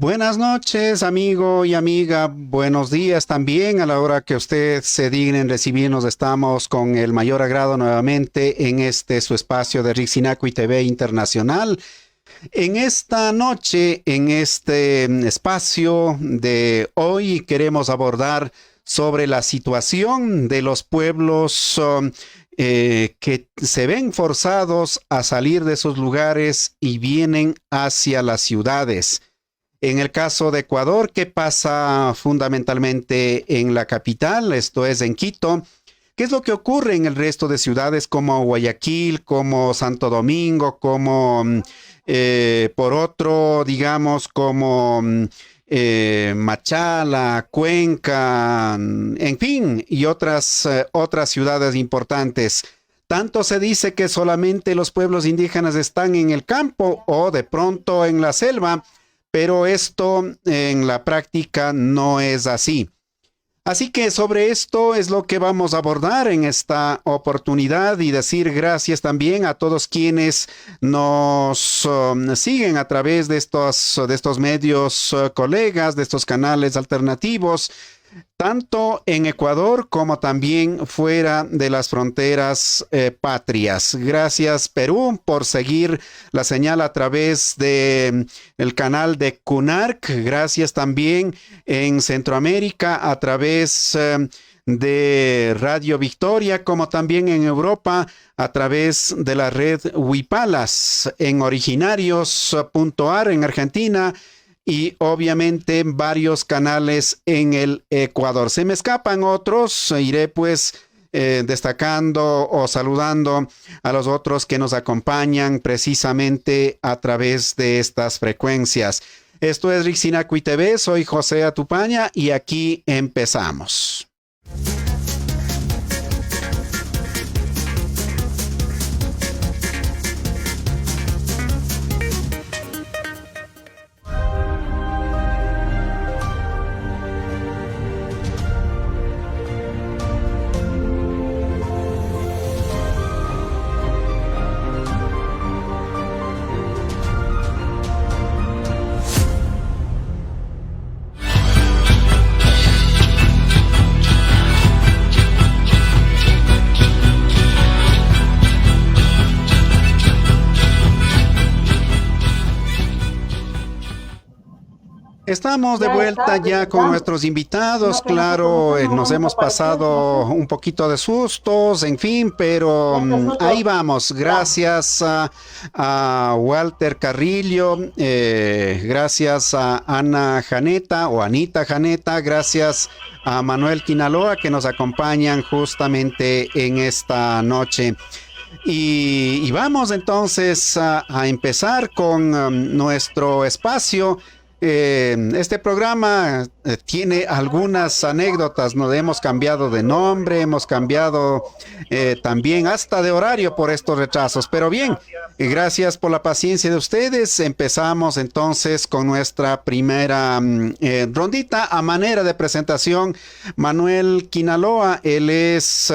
Buenas noches, amigo y amiga. Buenos días también. A la hora que usted se digne en recibirnos, estamos con el mayor agrado nuevamente en este su espacio de Rixinacui TV Internacional. En esta noche, en este espacio de hoy, queremos abordar sobre la situación de los pueblos que se ven forzados a salir de sus lugares y vienen hacia las ciudades. En el caso de Ecuador, ¿qué pasa fundamentalmente en la capital? Esto es en Quito. ¿Qué es lo que ocurre en el resto de ciudades como Guayaquil, como Santo Domingo, como por otro, digamos, como Machala, Cuenca, en fin, y otras ciudades importantes? Tanto se dice que solamente los pueblos indígenas están en el campo o de pronto en la selva, pero esto en la práctica no es así. Así que sobre esto es lo que vamos a abordar en esta oportunidad y decir gracias también a todos quienes nos siguen a través de estos medios colegas, de estos canales alternativos, tanto en Ecuador como también fuera de las fronteras patrias. Gracias, Perú, por seguir la señal a través de el canal de CUNARC. Gracias también en Centroamérica a través de Radio Victoria, como también en Europa a través de la red Huipalas, en originarios.ar en Argentina, y obviamente varios canales en el Ecuador. Se me escapan otros, iré pues destacando o saludando a los otros que nos acompañan precisamente a través de estas frecuencias. Esto es Rixinacui TV, soy José Atupaña y aquí empezamos. Estamos de vuelta ya con nuestros invitados, claro, nos hemos pasado un poquito de sustos, en fin, pero ahí vamos, gracias a Walter Carrillo, gracias a Ana Janeta o Anita Janeta, gracias a Manuel Quinaloa que nos acompañan justamente en esta noche. Y vamos entonces a empezar con nuestro espacio. Este programa tiene algunas anécdotas, nos hemos cambiado de nombre, hemos cambiado también hasta de horario por estos retrasos, pero bien, gracias por la paciencia de ustedes. Empezamos entonces con nuestra primera rondita a manera de presentación. Manuel Quinaloa, él es...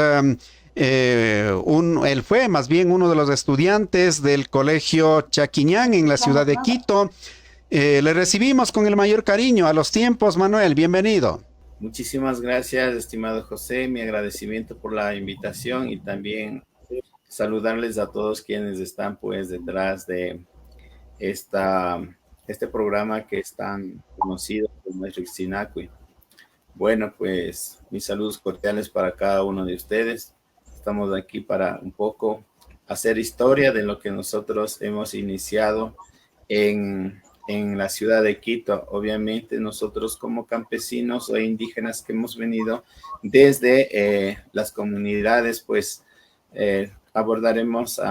él fue más bien uno de los estudiantes del Colegio Chaquiñán en la ciudad de Quito. Le recibimos con el mayor cariño a los tiempos, Manuel, bienvenido. Muchísimas gracias, estimado José, mi agradecimiento por la invitación y también saludarles a todos quienes están pues detrás de este programa que es tan conocido como es Rixinacui. Bueno, pues mis saludos cordiales para cada uno de ustedes. Estamos aquí para un poco hacer historia de lo que nosotros hemos iniciado en la ciudad de Quito. Obviamente nosotros como campesinos o indígenas que hemos venido desde las comunidades, pues abordaremos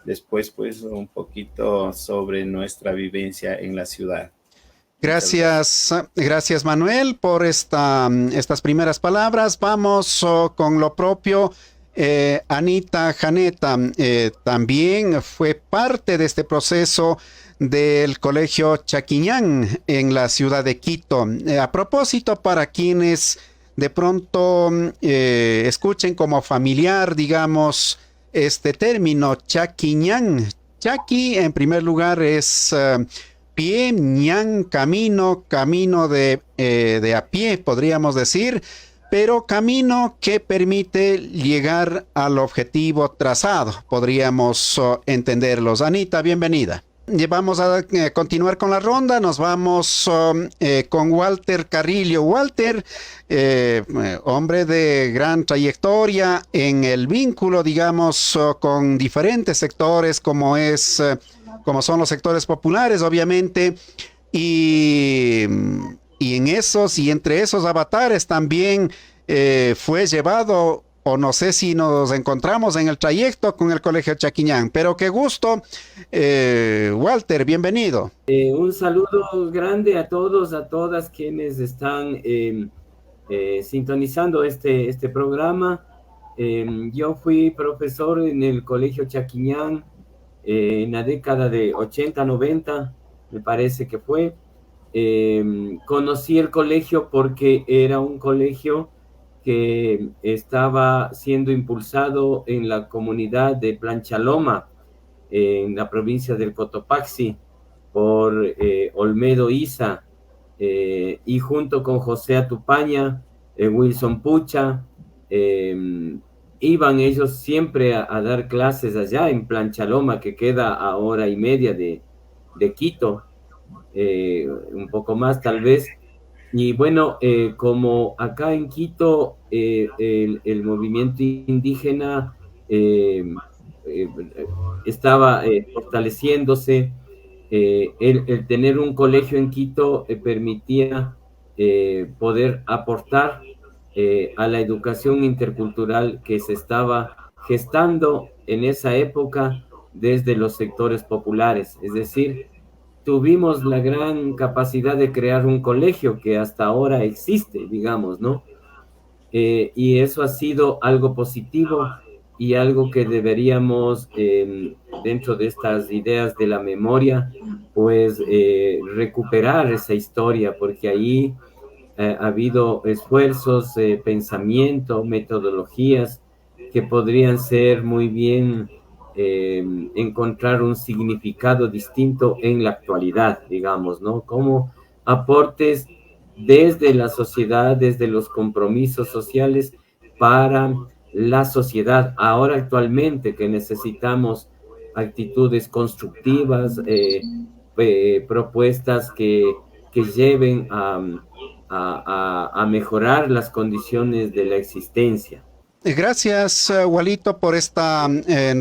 después pues un poquito sobre nuestra vivencia en la ciudad. Gracias Manuel por estas primeras palabras. Vamos con lo propio. Anita Janeta también fue parte de este proceso del Colegio Chaquiñán en la ciudad de Quito. A propósito, para quienes de pronto escuchen como familiar, digamos, este término Chaquiñán. Chaqui, en primer lugar, es pie, ñan, camino de a pie, podríamos decir, pero camino que permite llegar al objetivo trazado, podríamos entenderlos. Anita, bienvenida. Vamos a continuar con la ronda, nos vamos con Walter Carrillo. Walter, hombre de gran trayectoria en el vínculo, digamos, con diferentes sectores, como son los sectores populares, obviamente, y, y en esos y entre esos avatares también fue llevado, o no sé si nos encontramos en el trayecto con el Colegio Chaquiñán, pero qué gusto. Walter, bienvenido. Un saludo grande a todos, a todas quienes están sintonizando este programa. Yo fui profesor en el Colegio Chaquiñán en la década de 80-90, me parece que fue. Conocí el colegio porque era un colegio que estaba siendo impulsado en la comunidad de Planchaloma, en la provincia del Cotopaxi, por Olmedo Isa, y junto con José Atupaña, Wilson Pucha, iban ellos siempre a dar clases allá en Planchaloma, que queda a hora y media de Quito, un poco más tal vez. Y bueno, como acá en Quito el movimiento indígena eh, estaba fortaleciéndose, el tener un colegio en Quito permitía poder aportar a la educación intercultural que se estaba gestando en esa época desde los sectores populares. Es decir, tuvimos la gran capacidad de crear un colegio que hasta ahora existe, digamos, ¿no? Y eso ha sido algo positivo y algo que deberíamos, dentro de estas ideas de la memoria, pues recuperar esa historia, porque ahí ha habido esfuerzos, pensamiento, metodologías que podrían ser muy bien encontrar un significado distinto en la actualidad, digamos, ¿no? Como aportes desde la sociedad, desde los compromisos sociales para la sociedad. Ahora actualmente que necesitamos actitudes constructivas, propuestas que lleven a mejorar las condiciones de la existencia. Gracias, Walito, por esta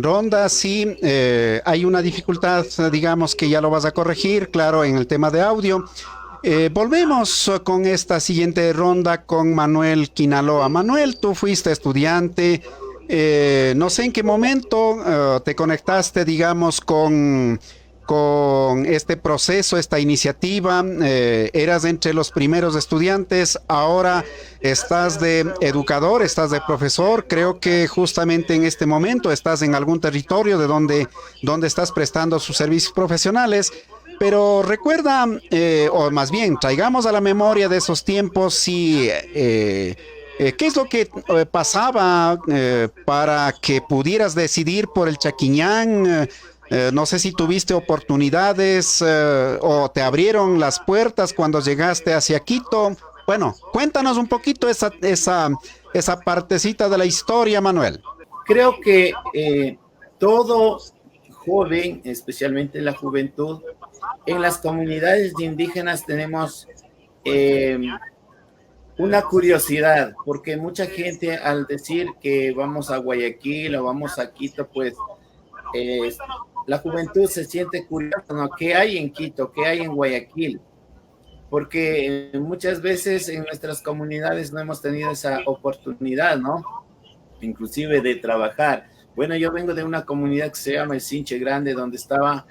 ronda. Sí, hay una dificultad, digamos que ya lo vas a corregir, claro, en el tema de audio. Volvemos con esta siguiente ronda con Manuel Quinaloa. Manuel, tú fuiste estudiante, no sé en qué momento te conectaste, digamos, con este proceso, esta iniciativa. Eras entre los primeros estudiantes, ahora estás de educador, estás de profesor. Creo que justamente en este momento estás en algún territorio de donde estás prestando sus servicios profesionales. Pero recuerda, o más bien, traigamos a la memoria de esos tiempos, si, ¿qué es lo que pasaba para que pudieras decidir por el Chaquiñán? No sé si tuviste oportunidades o te abrieron las puertas cuando llegaste hacia Quito. Bueno, cuéntanos un poquito esa partecita de la historia, Manuel. Creo que todo joven, especialmente la juventud, en las comunidades indígenas tenemos una curiosidad, porque mucha gente al decir que vamos a Guayaquil o vamos a Quito, pues la juventud se siente curiosa, ¿no? ¿Qué hay en Quito? ¿Qué hay en Guayaquil? Porque muchas veces en nuestras comunidades no hemos tenido esa oportunidad, ¿no? Inclusive de trabajar. Bueno, yo vengo de una comunidad que se llama el Sinche Grande, donde estaba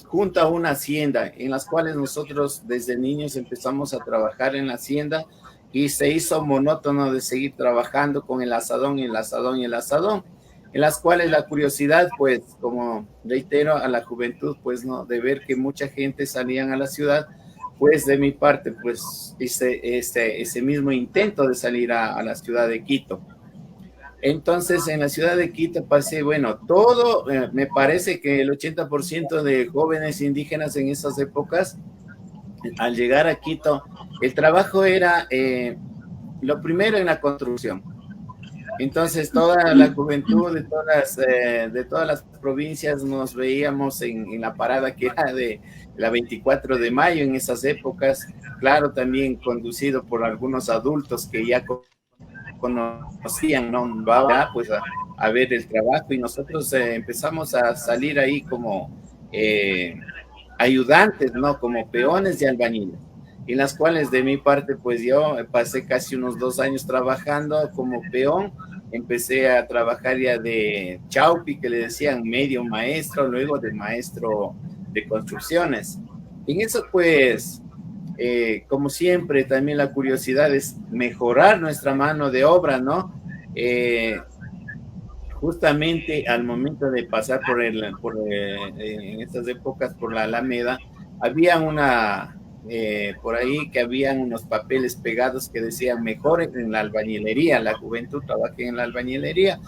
junto a una hacienda, en las cuales nosotros desde niños empezamos a trabajar en la hacienda y se hizo monótono de seguir trabajando con el asadón y el asadón y el asadón, en las cuales la curiosidad, pues, como reitero, a la juventud, pues, no, de ver que mucha gente salían a la ciudad, pues, de mi parte, pues, hice ese mismo intento de salir a la ciudad de Quito. Entonces, en la ciudad de Quito pasé, bueno, todo, me parece que el 80% de jóvenes indígenas en esas épocas, al llegar a Quito, el trabajo era lo primero en la construcción. Entonces, toda la juventud de todas las provincias nos veíamos en la parada que era de la 24 de mayo en esas épocas, claro, también conducido por algunos adultos que ya conocían, ¿no? Va pues a ver el trabajo y nosotros empezamos a salir ahí como ayudantes, ¿no? Como peones de albañiles, en las cuales de mi parte, pues yo pasé casi unos 2 años trabajando como peón. Empecé a trabajar ya de chaupi, que le decían medio maestro, luego de maestro de construcciones. En eso, pues, como siempre, también la curiosidad es mejorar nuestra mano de obra, ¿no? Justamente al momento de pasar en estas épocas por la Alameda, había por ahí que habían unos papeles pegados que decían mejor en la albañilería, la juventud trabaja en la albañilería,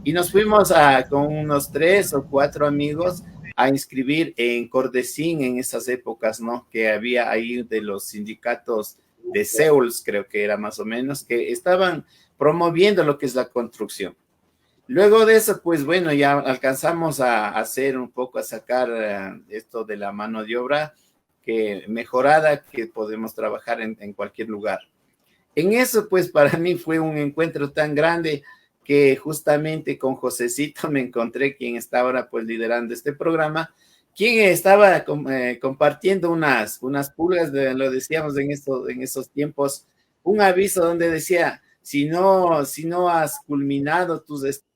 y nos fuimos con unos 3 o 4 amigos a inscribir en Cordesín en esas épocas, ¿no? Que había ahí de los sindicatos de Seúl, creo que era más o menos, que estaban promoviendo lo que es la construcción. Luego de eso, pues bueno, ya alcanzamos a hacer un poco, a sacar esto de la mano de obra que mejorada, que podemos trabajar en cualquier lugar. En eso, pues para mí fue un encuentro tan grande que justamente con Josecito me encontré, quien está ahora pues liderando este programa, quien estaba compartiendo unas pulgas, lo decíamos en esos tiempos, un aviso donde decía, si no has culminado tus estudios,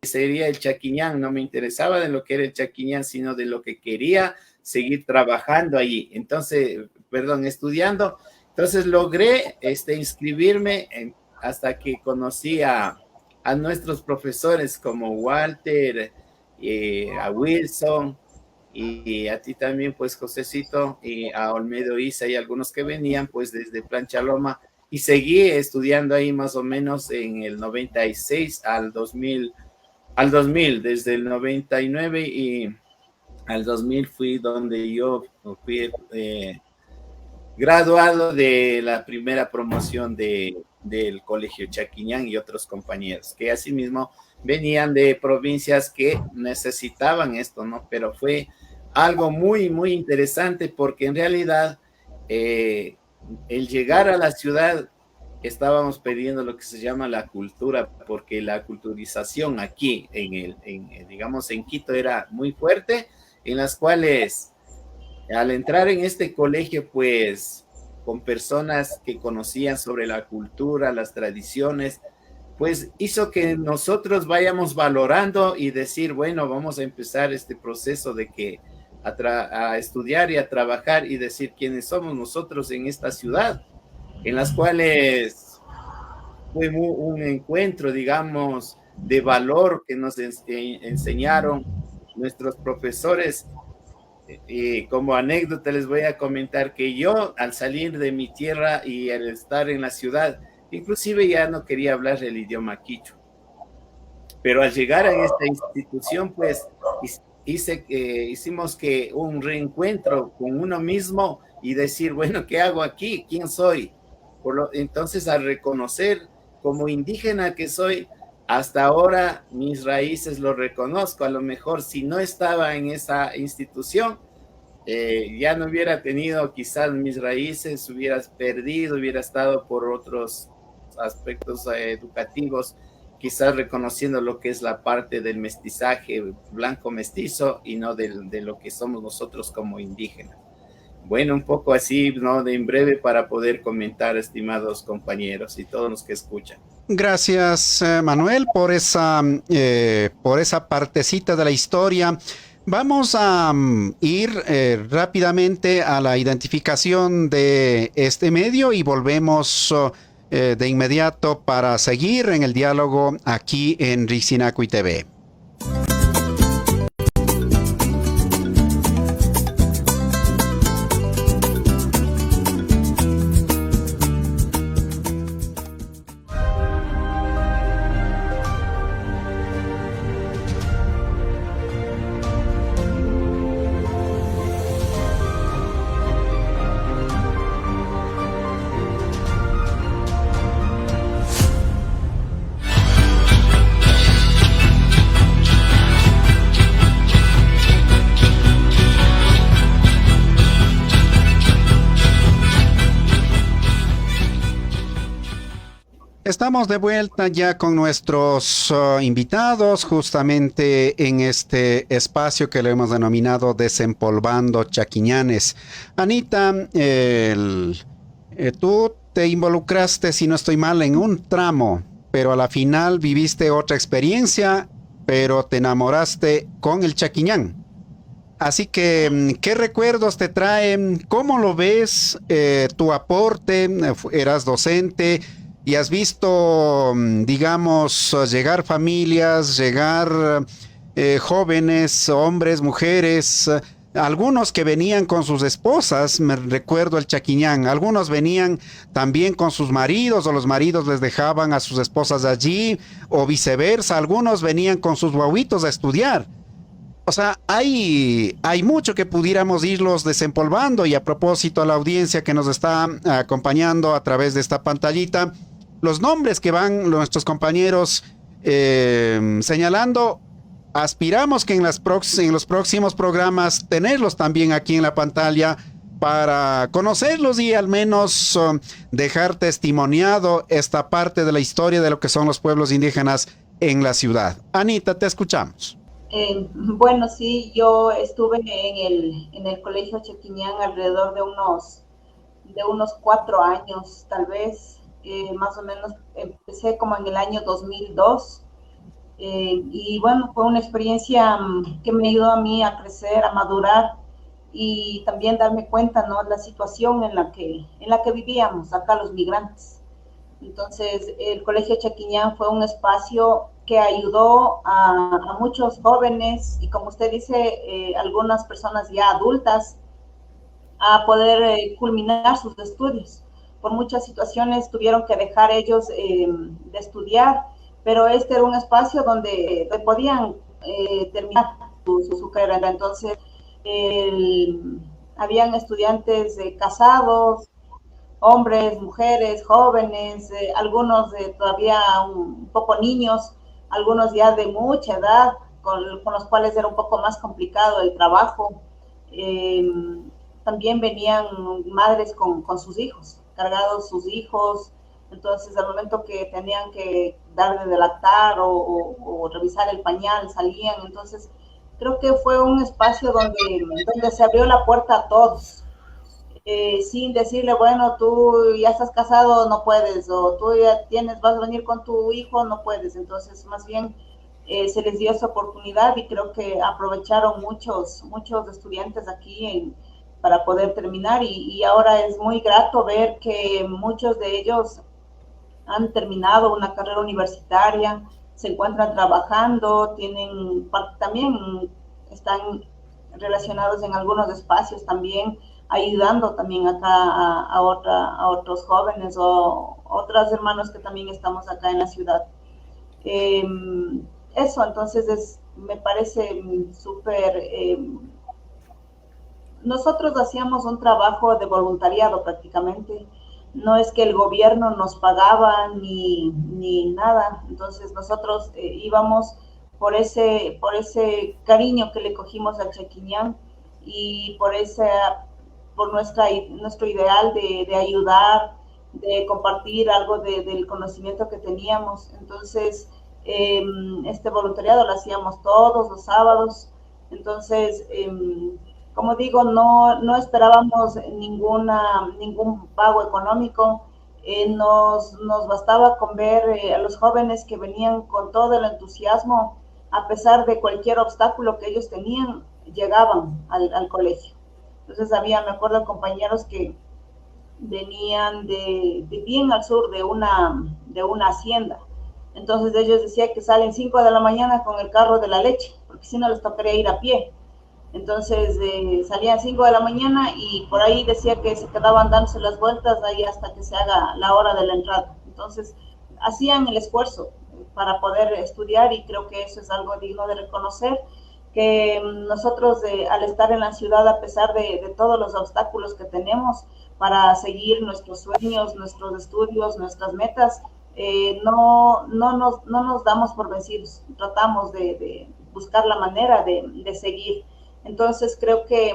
sería el Chaquiñán. No me interesaba de lo que era el Chaquiñán, sino de lo que quería seguir trabajando allí. Entonces, estudiando. Entonces logré inscribirme hasta que conocí a nuestros profesores como Walter, a Wilson, y a ti también, pues, Josecito, y a Olmedo Isa y algunos que venían, pues, desde Plancha Loma, y seguí estudiando ahí más o menos en el 96 al 2000, desde el 99 y al 2000 fui donde yo fui graduado de la primera promoción del Colegio Chaquiñán y otros compañeros, que asimismo venían de provincias que necesitaban esto, ¿no? Pero fue algo muy, muy interesante porque en realidad el llegar a la ciudad estábamos perdiendo lo que se llama la cultura, porque la culturización aquí, digamos, en Quito era muy fuerte, en las cuales al entrar en este colegio, pues, con personas que conocían sobre la cultura, las tradiciones, pues hizo que nosotros vayamos valorando y decir, bueno, vamos a empezar este proceso de que a estudiar y a trabajar y decir quiénes somos nosotros en esta ciudad, en las cuales fue un encuentro, digamos, de valor que nos enseñaron nuestros profesores. Y como anécdota les voy a comentar que yo al salir de mi tierra y al estar en la ciudad, inclusive ya no quería hablar el idioma quichua, pero al llegar a esta institución, pues hicimos que un reencuentro con uno mismo y decir, bueno, ¿qué hago aquí? ¿Quién soy? Entonces, al reconocer como indígena que soy, hasta ahora mis raíces lo reconozco. A lo mejor si no estaba en esa institución, ya no hubiera tenido quizás mis raíces, hubieras perdido, hubiera estado por otros aspectos educativos, quizás reconociendo lo que es la parte del mestizaje blanco mestizo y no de lo que somos nosotros como indígenas. Bueno, un poco así, ¿no? De en breve para poder comentar, estimados compañeros y todos los que escuchan. Gracias, Manuel, por esa partecita de la historia. Vamos a ir rápidamente a la identificación de este medio y volvemos de inmediato para seguir en el diálogo aquí en Rixinacui TV. Estamos de vuelta ya con nuestros invitados, justamente en este espacio que le hemos denominado Desempolvando Chaquiñanes. Anita, tú te involucraste, si no estoy mal, en un tramo, pero a la final viviste otra experiencia, pero te enamoraste con el Chaquiñán. Así que, ¿qué recuerdos te traen? ¿Cómo lo ves? Tu aporte, eras docente y has visto, digamos, llegar familias, llegar jóvenes, hombres, mujeres, algunos que venían con sus esposas, me recuerdo el Chaquiñán, algunos venían también con sus maridos o los maridos les dejaban a sus esposas allí o viceversa, algunos venían con sus guaguitos a estudiar. O sea, hay mucho que pudiéramos irlos desempolvando y a propósito a la audiencia que nos está acompañando a través de esta pantallita, los nombres que van nuestros compañeros señalando, aspiramos que en los próximos programas tenerlos también aquí en la pantalla para conocerlos y al menos dejar testimoniado esta parte de la historia de lo que son los pueblos indígenas en la ciudad. Anita, te escuchamos. Bueno, sí, yo estuve en el Colegio Chaquiñán alrededor de unos 4 años, tal vez, más o menos, empecé como en el año 2002, y bueno, fue una experiencia que me ayudó a mí a crecer, a madurar y también darme cuenta, ¿no?, la situación en la que vivíamos acá los migrantes. Entonces, el Colegio Chaquiñán fue un espacio que ayudó a muchos jóvenes y, como usted dice, algunas personas ya adultas a poder culminar sus estudios. Por muchas situaciones tuvieron que dejar ellos de estudiar, pero este era un espacio donde podían terminar su carrera. Entonces, habían estudiantes casados, hombres, mujeres, jóvenes, algunos todavía un poco niños, algunos ya de mucha edad, con los cuales era un poco más complicado el trabajo. También venían madres con sus hijos, cargados sus hijos, entonces al momento que tenían que dar de lactar o revisar el pañal, salían. Entonces creo que fue un espacio donde se abrió la puerta a todos. Sin decirle, bueno, tú ya estás casado, no puedes, o tú ya vas a venir con tu hijo, no puedes. Entonces, más bien, se les dio esa oportunidad y creo que aprovecharon muchos estudiantes aquí para poder terminar y ahora es muy grato ver que muchos de ellos han terminado una carrera universitaria, se encuentran trabajando, también están relacionados en algunos espacios también, ayudando también acá a otros jóvenes o otros hermanos que también estamos acá en la ciudad. Eso, entonces, me parece súper... nosotros hacíamos un trabajo de voluntariado prácticamente, no es que el gobierno nos pagaba ni nada, entonces nosotros íbamos por ese cariño que le cogimos al Chaquiñán y por nuestro ideal de ayudar, de compartir algo del conocimiento que teníamos. Entonces, este voluntariado lo hacíamos todos los sábados. Entonces, como digo, no esperábamos ningún pago económico. Nos bastaba con ver a los jóvenes que venían con todo el entusiasmo, a pesar de cualquier obstáculo que ellos tenían, llegaban al colegio. Entonces me acuerdo, compañeros que venían de bien al sur de una hacienda. Entonces ellos decían que salen 5 de la mañana con el carro de la leche, porque si no les tocaría ir a pie. Entonces salían 5 de la mañana y por ahí decía que se quedaban dándose las vueltas ahí hasta que se haga la hora de la entrada. Entonces hacían el esfuerzo para poder estudiar y creo que eso es algo digno de reconocer, que nosotros al estar en la ciudad, a pesar de todos los obstáculos que tenemos para seguir nuestros sueños, nuestros estudios, nuestras metas, no nos damos por vencidos, tratamos de buscar la manera de seguir. Entonces creo que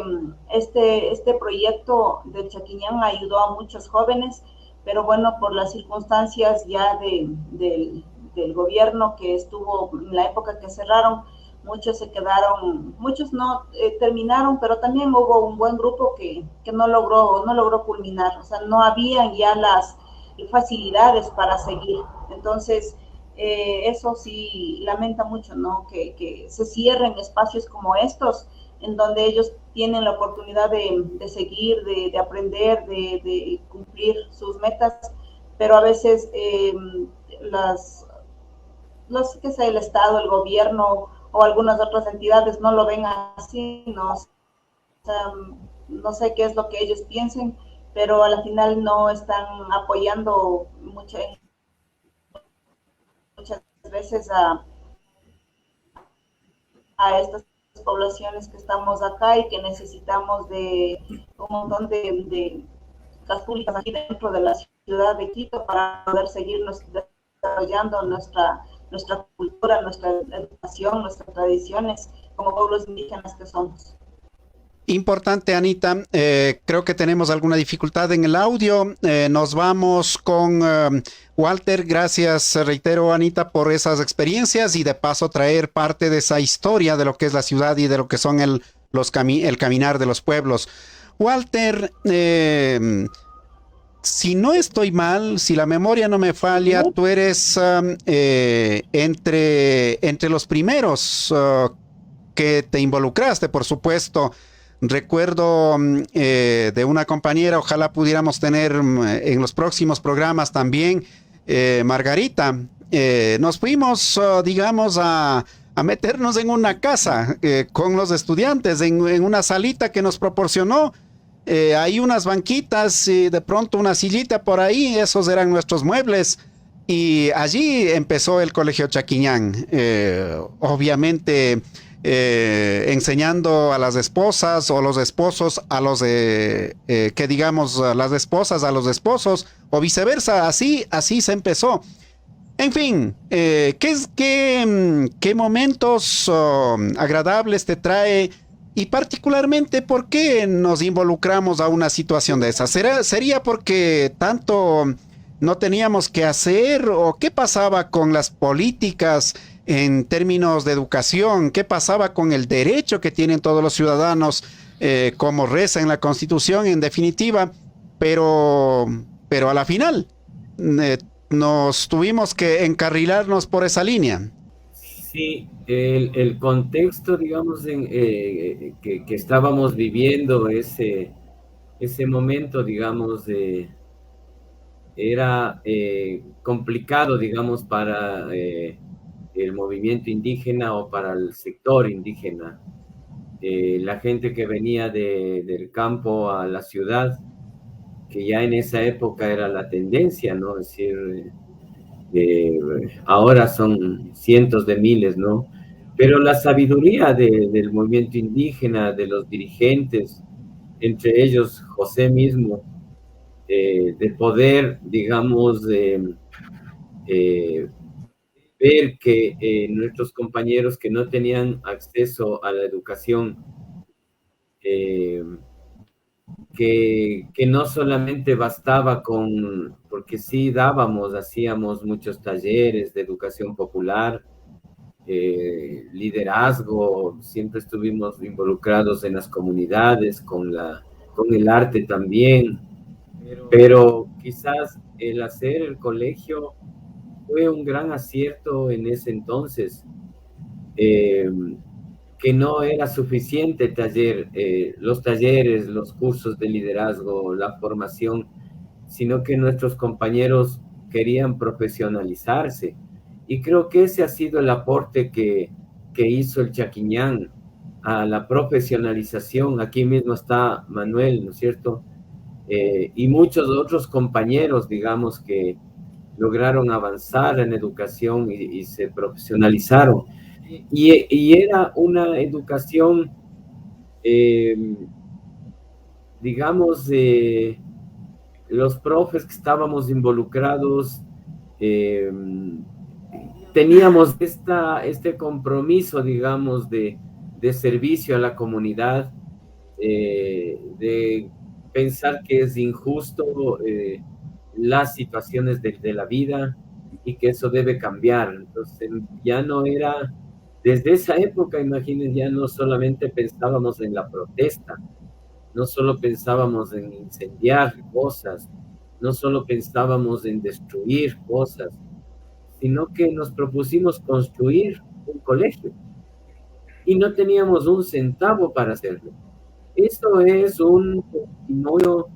este proyecto del Chaquiñán ayudó a muchos jóvenes pero bueno, por las circunstancias ya del gobierno que estuvo en la época que cerraron, muchos se quedaron, muchos no terminaron, pero también hubo un buen grupo que no logró culminar, o sea, no habían ya las facilidades para seguir. Entonces, eso sí lamenta mucho, ¿no? Que se cierren espacios como estos, en donde ellos tienen la oportunidad de seguir, de aprender, de cumplir sus metas, pero a veces que sea el Estado, el gobierno o algunas otras entidades no lo ven así, ¿no? O sea, no sé qué es lo que ellos piensen, pero a la final no están apoyando muchas veces a estas poblaciones que estamos acá y que necesitamos de un montón de casas públicas aquí dentro de la ciudad de Quito para poder seguirnos desarrollando nuestra cultura, nuestra educación, nuestras tradiciones como pueblos indígenas que somos. Importante, Anita. Creo que tenemos alguna dificultad en el audio. Nos vamos con Walter. Gracias, reitero, Anita, por esas experiencias y de paso traer parte de esa historia de lo que es la ciudad y de lo que son el caminar de los pueblos. Walter, si no estoy mal, si la memoria no me falla, tú eres entre los primeros que te involucraste, por supuesto. Recuerdo de una compañera, ojalá pudiéramos tener en los próximos programas también, Margarita. Nos fuimos, digamos, a meternos en una casa con los estudiantes, en una salita que nos proporcionó. Hay unas banquitas y de pronto una sillita por ahí, esos eran nuestros muebles. Y allí empezó el Colegio Chaquiñán. Obviamente enseñando a las esposas o los esposos a los que digamos las esposas a los esposos o viceversa, así se empezó. En fin, ¿qué momentos agradables te trae y particularmente por qué nos involucramos a una situación de esa? ¿Sería porque tanto no teníamos que hacer o qué pasaba con las políticas en términos de educación? ¿Qué pasaba con el derecho que tienen todos los ciudadanos, como reza en la Constitución, en definitiva? Pero a la final nos tuvimos que encarrilarnos por esa línea. Sí, el contexto, digamos, que estábamos viviendo ese momento, digamos, era complicado, digamos, para el movimiento indígena o para el sector indígena. La gente que venía del campo a la ciudad, que ya en esa época era la tendencia, ¿no? Es decir, ahora son cientos de miles, ¿no? Pero la sabiduría del movimiento indígena, de los dirigentes, entre ellos José mismo, de poder, digamos, ver que nuestros compañeros que no tenían acceso a la educación, que no solamente bastaba porque sí hacíamos muchos talleres de educación popular, liderazgo, siempre estuvimos involucrados en las comunidades, con el arte también, pero quizás el hacer el colegio fue un gran acierto en ese entonces, que no era suficiente los talleres, los cursos de liderazgo, la formación, sino que nuestros compañeros querían profesionalizarse. Y creo que ese ha sido el aporte que hizo el Chaquiñán a la profesionalización. Aquí mismo está Manuel, ¿no es cierto? Y muchos otros compañeros, digamos, que lograron avanzar en educación y se profesionalizaron. Y era una educación, digamos, los profes que estábamos involucrados, teníamos este compromiso, digamos, de servicio a la comunidad, de pensar que es injusto las situaciones de la vida y que eso debe cambiar. Entonces ya no era, desde esa época, imagínense, ya no solamente pensábamos en la protesta, no solo pensábamos en incendiar cosas, no solo pensábamos en destruir cosas, sino que nos propusimos construir un colegio y no teníamos un centavo para hacerlo. Eso es un testimonio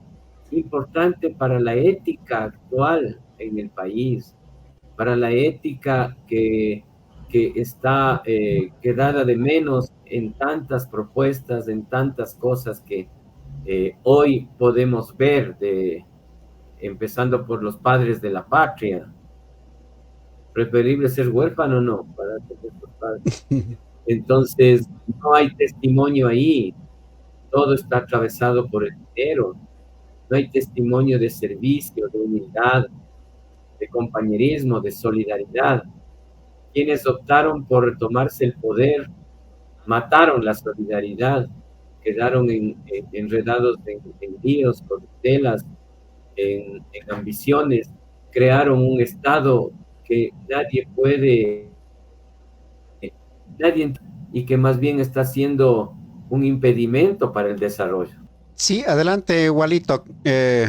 importante para la ética actual en el país, para la ética que está quedada de menos en tantas propuestas, en tantas cosas que hoy podemos ver, empezando por los padres de la patria. Preferible ser huérfano o no, para tener sus padres. Entonces, no hay testimonio ahí, todo está atravesado por el dinero, no hay testimonio de servicio, de humildad, de compañerismo, de solidaridad. Quienes optaron por tomarse el poder mataron la solidaridad, quedaron enredados en líos, corruptelas, en ambiciones, crearon un Estado que nadie, y que más bien está siendo un impedimento para el desarrollo. Sí, adelante, Walito.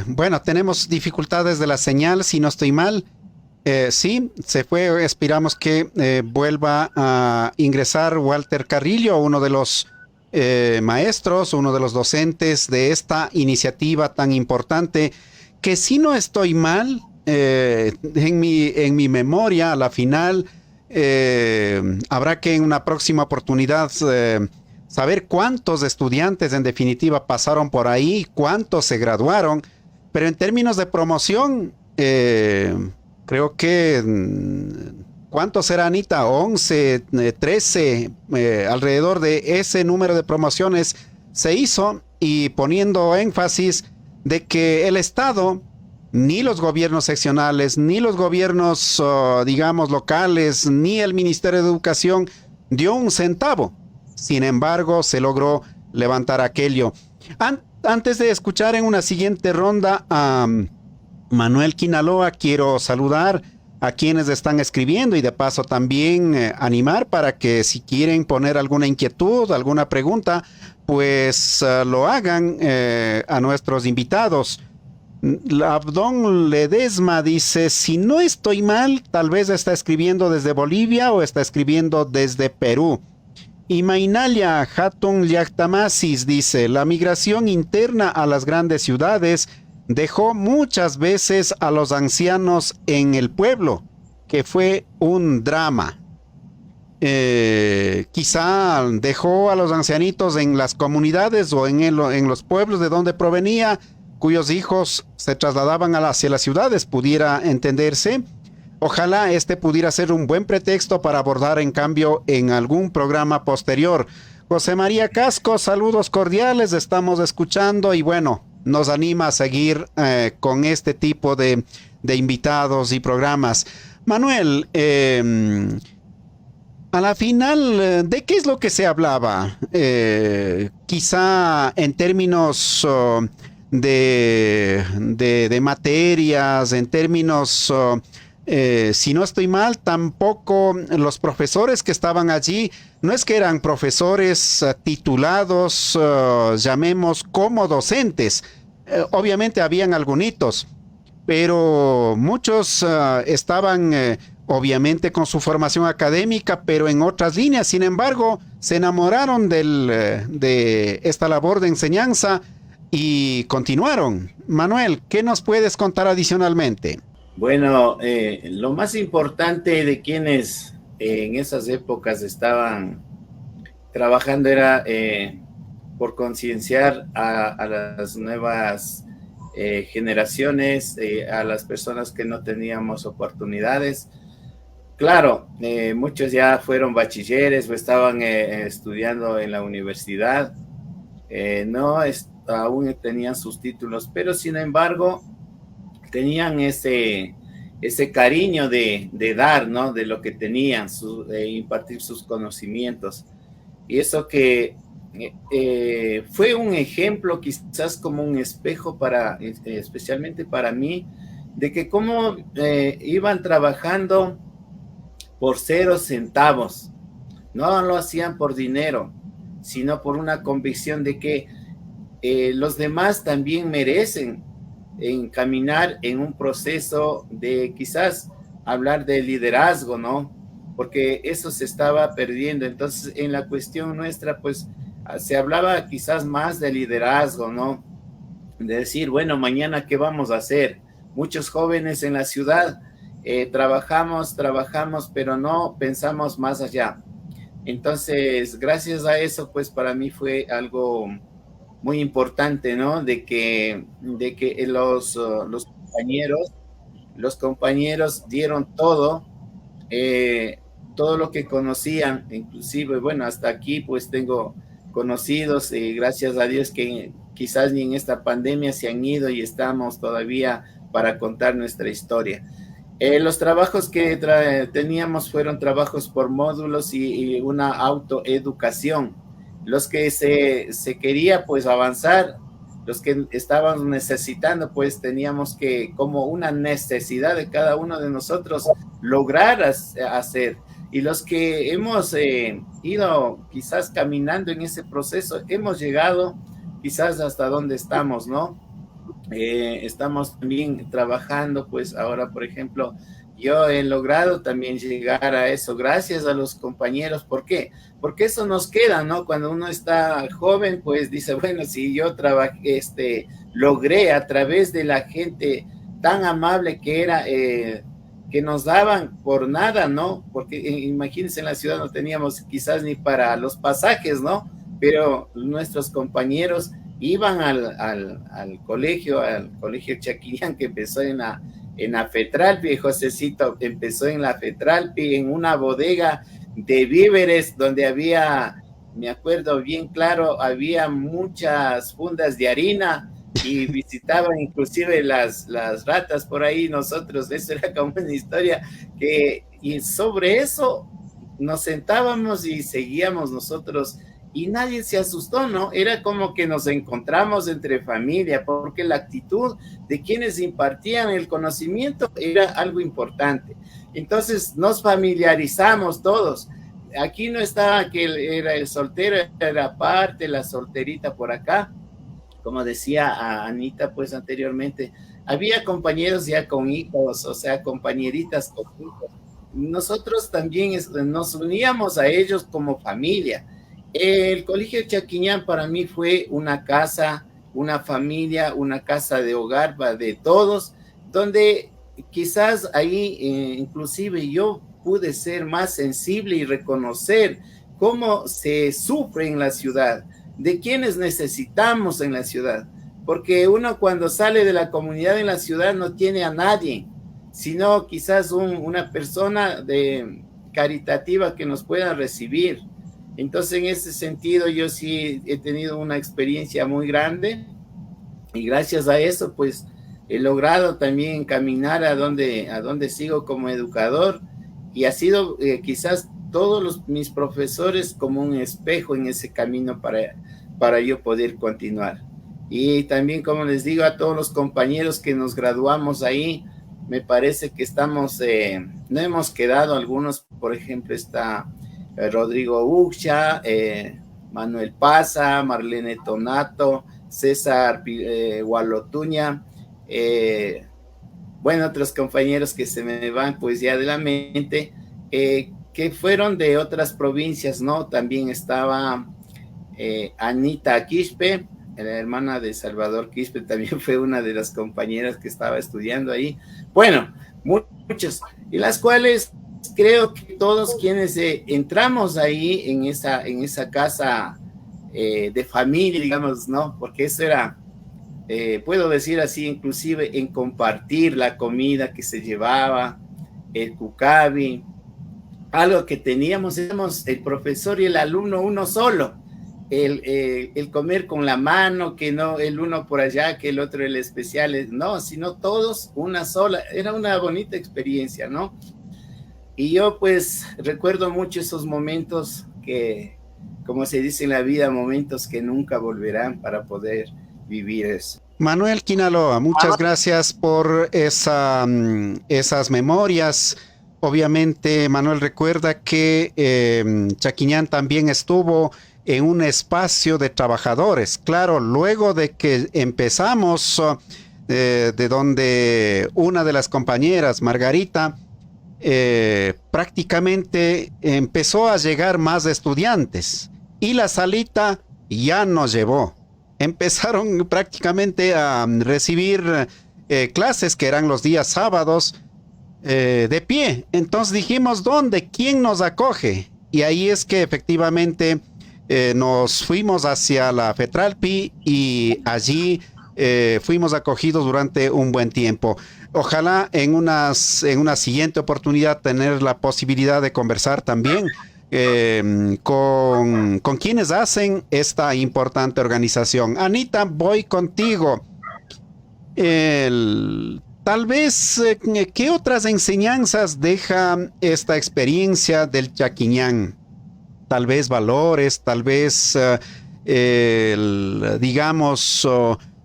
Bueno, tenemos dificultades de la señal, si no estoy mal. Sí, se fue. Esperamos que vuelva a ingresar Walter Carrillo, uno de los maestros, uno de los docentes de esta iniciativa tan importante, que si no estoy mal, en mi memoria, a la final, habrá que en una próxima oportunidad saber cuántos estudiantes en definitiva pasaron por ahí, cuántos se graduaron, pero en términos de promoción, creo que, ¿cuántos será, Anita? 11, 13, alrededor de ese número de promociones se hizo, y poniendo énfasis de que el Estado, ni los gobiernos seccionales, ni los gobiernos, digamos, locales, ni el Ministerio de Educación dio un centavo. Sin embargo, se logró levantar aquello. Antes de escuchar en una siguiente ronda a Manuel Quinaloa, quiero saludar a quienes están escribiendo y de paso también animar para que si quieren poner alguna inquietud, alguna pregunta, pues lo hagan a nuestros invitados. Abdón Ledesma dice, si no estoy mal, tal vez está escribiendo desde Bolivia o está escribiendo desde Perú. Y Mainalia Hatun Yactamasis dice, la migración interna a las grandes ciudades dejó muchas veces a los ancianos en el pueblo, que fue un drama. Quizá dejó a los ancianitos en las comunidades o en los pueblos de donde provenía, cuyos hijos se trasladaban hacia las ciudades, pudiera entenderse. Ojalá este pudiera ser un buen pretexto para abordar, en cambio, en algún programa posterior. José María Casco, saludos cordiales, estamos escuchando y bueno, nos anima a seguir con este tipo de invitados y programas. Manuel, a la final, ¿de qué es lo que se hablaba? Quizá en términos de materias, en términos... si no estoy mal, tampoco los profesores que estaban allí, no es que eran profesores titulados, llamemos como docentes. Obviamente habían algunitos, pero muchos estaban obviamente con su formación académica, pero en otras líneas. Sin embargo, se enamoraron de esta labor de enseñanza y continuaron. Manuel, ¿qué nos puedes contar adicionalmente? Bueno, lo más importante de quienes en esas épocas estaban trabajando era por concienciar a las nuevas generaciones, a las personas que no teníamos oportunidades. Claro, muchos ya fueron bachilleres o estaban estudiando en la universidad, aún tenían sus títulos, pero sin embargo tenían ese cariño de dar, ¿no? De lo que tenían, impartir sus conocimientos. Y eso que fue un ejemplo, quizás como un espejo especialmente para mí, de que cómo iban trabajando por 0 centavos. No lo hacían por dinero, sino por una convicción de que los demás también merecen caminar en un proceso de quizás hablar de liderazgo, ¿no? Porque eso se estaba perdiendo. Entonces, en la cuestión nuestra, pues, se hablaba quizás más de liderazgo, ¿no? De decir, bueno, mañana, ¿qué vamos a hacer? Muchos jóvenes en la ciudad trabajamos, pero no pensamos más allá. Entonces, gracias a eso, pues, para mí fue algo muy importante, ¿no? De que los compañeros dieron todo lo que conocían, inclusive, bueno, hasta aquí pues tengo conocidos, gracias a Dios que quizás ni en esta pandemia se han ido y estamos todavía para contar nuestra historia. Los trabajos que teníamos fueron trabajos por módulos y una autoeducación. Los que se quería pues avanzar, los que estábamos necesitando, pues teníamos que, como una necesidad de cada uno de nosotros, lograr hacer. Y los que hemos ido quizás caminando en ese proceso, hemos llegado quizás hasta donde estamos, ¿no? Estamos también trabajando, pues ahora, por ejemplo, yo he logrado también llegar a eso gracias a los compañeros. ¿Por qué? Porque eso nos queda, ¿no? Cuando uno está joven, pues dice, bueno, si yo trabajé, logré a través de la gente tan amable que era, que nos daban por nada, ¿no? Porque imagínense, en la ciudad no teníamos quizás ni para los pasajes, ¿no? Pero nuestros compañeros iban al colegio Chaquillán, que empezó en la Fetralpi. Josecito empezó en la Fetralpi, en una bodega de víveres donde había, me acuerdo bien claro, había muchas fundas de harina y visitaban inclusive las ratas por ahí. Nosotros, eso era como una historia y sobre eso nos sentábamos y seguíamos nosotros. Y nadie se asustó, ¿no? Era como que nos encontramos entre familia, porque la actitud de quienes impartían el conocimiento era algo importante. Entonces nos familiarizamos todos. Aquí no estaba que era el soltero, era aparte, la solterita por acá. Como decía a Anita, pues anteriormente, había compañeros ya con hijos, o sea, compañeritas con hijos. Nosotros también nos uníamos a ellos como familia. El Colegio Chaquiñán para mí fue una casa, una familia, una casa de hogar de todos, donde quizás ahí inclusive yo pude ser más sensible y reconocer cómo se sufre en la ciudad, de quienes necesitamos en la ciudad, porque uno cuando sale de la comunidad en la ciudad no tiene a nadie, sino quizás una persona caritativa que nos pueda recibir. Entonces, en ese sentido, yo sí he tenido una experiencia muy grande y gracias a eso, pues, he logrado también caminar a donde sigo como educador, y ha sido quizás todos mis profesores como un espejo en ese camino para yo poder continuar. Y también, como les digo, a todos los compañeros que nos graduamos ahí, me parece que no hemos quedado algunos. Por ejemplo, está Rodrigo Ucha, Manuel Paza, Marlene Tonato, César Gualotuña, bueno, otros compañeros que se me van pues ya de la mente, que fueron de otras provincias, ¿no? También estaba Anita Quispe, la hermana de Salvador Quispe, también fue una de las compañeras que estaba estudiando ahí. Bueno, muchos, y las cuales creo que todos quienes entramos ahí en esa casa de familia, digamos, ¿no? Porque eso era, puedo decir así, inclusive en compartir la comida que se llevaba, el cucabi, algo que teníamos, éramos el profesor y el alumno uno solo. El comer con la mano, que no el uno por allá, que el otro el especial, no, sino todos una sola. Era una bonita experiencia, ¿no? Y yo pues recuerdo mucho esos momentos que, como se dice en la vida, momentos que nunca volverán, para poder vivir eso. Manuel Quinaloa, muchas gracias por esas memorias. Obviamente, Manuel recuerda que Chaquiñán también estuvo en un espacio de trabajadores. Claro, luego de que empezamos, de donde una de las compañeras, Margarita, prácticamente empezó a llegar más estudiantes y la salita ya nos llevó. Empezaron prácticamente a recibir clases que eran los días sábados de pie. Entonces dijimos, ¿dónde? ¿Quién nos acoge? Y ahí es que efectivamente nos fuimos hacia la Fetralpi y allí fuimos acogidos durante un buen tiempo. Ojalá en una siguiente oportunidad tener la posibilidad de conversar también con quienes hacen esta importante organización. Anita, voy contigo. Tal vez, ¿qué otras enseñanzas deja esta experiencia del Chaquiñán? Tal vez valores, tal vez, digamos,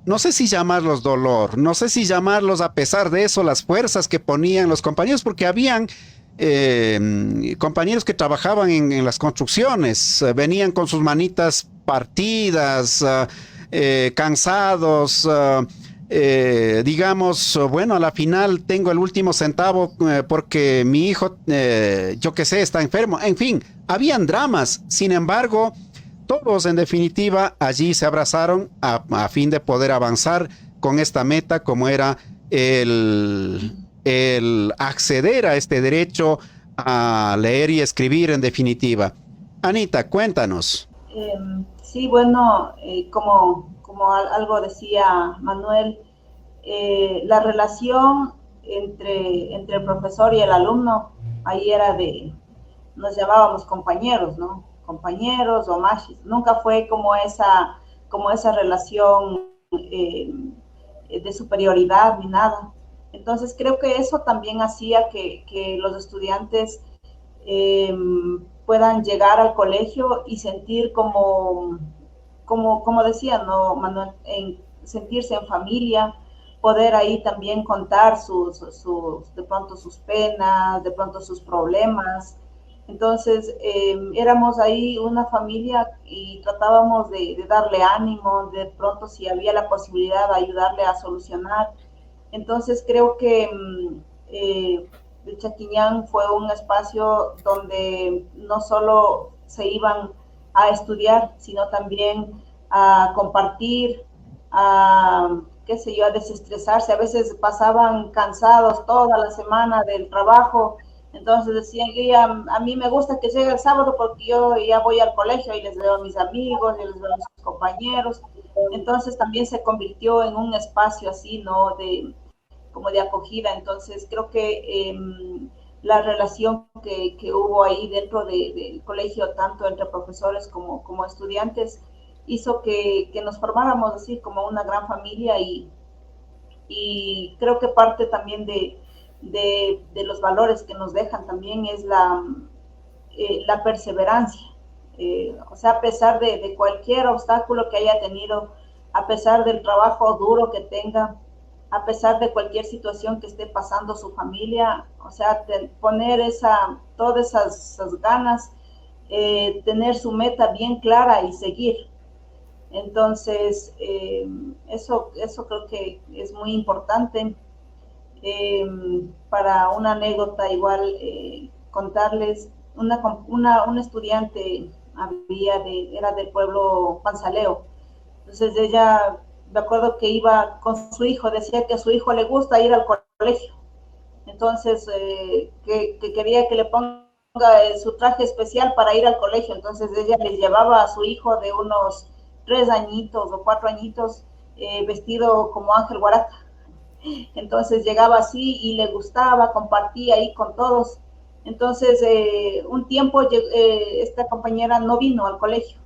no sé si llamarlos dolor, no sé si llamarlos a pesar de eso, las fuerzas que ponían los compañeros, porque habían compañeros que trabajaban en las construcciones, venían con sus manitas partidas, cansados, digamos, bueno, a la final tengo el último centavo porque mi hijo, yo qué sé, está enfermo. En fin, habían dramas. Sin embargo, todos en definitiva allí se abrazaron a fin de poder avanzar con esta meta como era el acceder a este derecho a leer y escribir en definitiva. Anita, cuéntanos. Sí, bueno, como algo decía Manuel, la relación entre el profesor y el alumno, ahí era nos llamábamos compañeros, ¿no? Compañeros o machis. Nunca fue como esa relación de superioridad ni nada. Entonces creo que eso también hacía que los estudiantes puedan llegar al colegio y sentir como decía, ¿no, Manuel? Sentirse en familia, poder ahí también contar de pronto sus penas, de pronto sus problemas. Entonces éramos ahí una familia y tratábamos de darle ánimo, de pronto si había la posibilidad de ayudarle a solucionar. Entonces creo que el Chaquiñán fue un espacio donde no solo se iban a estudiar, sino también a compartir, qué sé yo, a desestresarse. A veces pasaban cansados toda la semana del trabajo, entonces decían, a mí me gusta que llegue el sábado porque yo ya voy al colegio y les veo a mis amigos, y les veo a mis compañeros. Entonces también se convirtió en un espacio así, ¿no? Como de acogida. Entonces creo que la relación que hubo ahí dentro del colegio, tanto entre profesores como estudiantes, hizo que nos formáramos así como una gran familia y creo que parte también de los valores que nos dejan también es la perseverancia. O sea, a pesar de cualquier obstáculo que haya tenido, a pesar del trabajo duro que tenga, a pesar de cualquier situación que esté pasando su familia, o sea, poner todas esas ganas, tener su meta bien clara y seguir. Entonces, eso creo que es muy importante. Para una anécdota igual, contarles, una estudiante era del pueblo Panzaleo. Entonces ella, me acuerdo que iba con su hijo, decía que a su hijo le gusta ir al colegio. Entonces, que quería que le ponga su traje especial para ir al colegio. Entonces ella les llevaba a su hijo de unos 3 añitos o 4 añitos, vestido como Ángel Guarata. Entonces llegaba así y le gustaba, compartía ahí con todos. Entonces, un tiempo esta compañera no vino al colegio,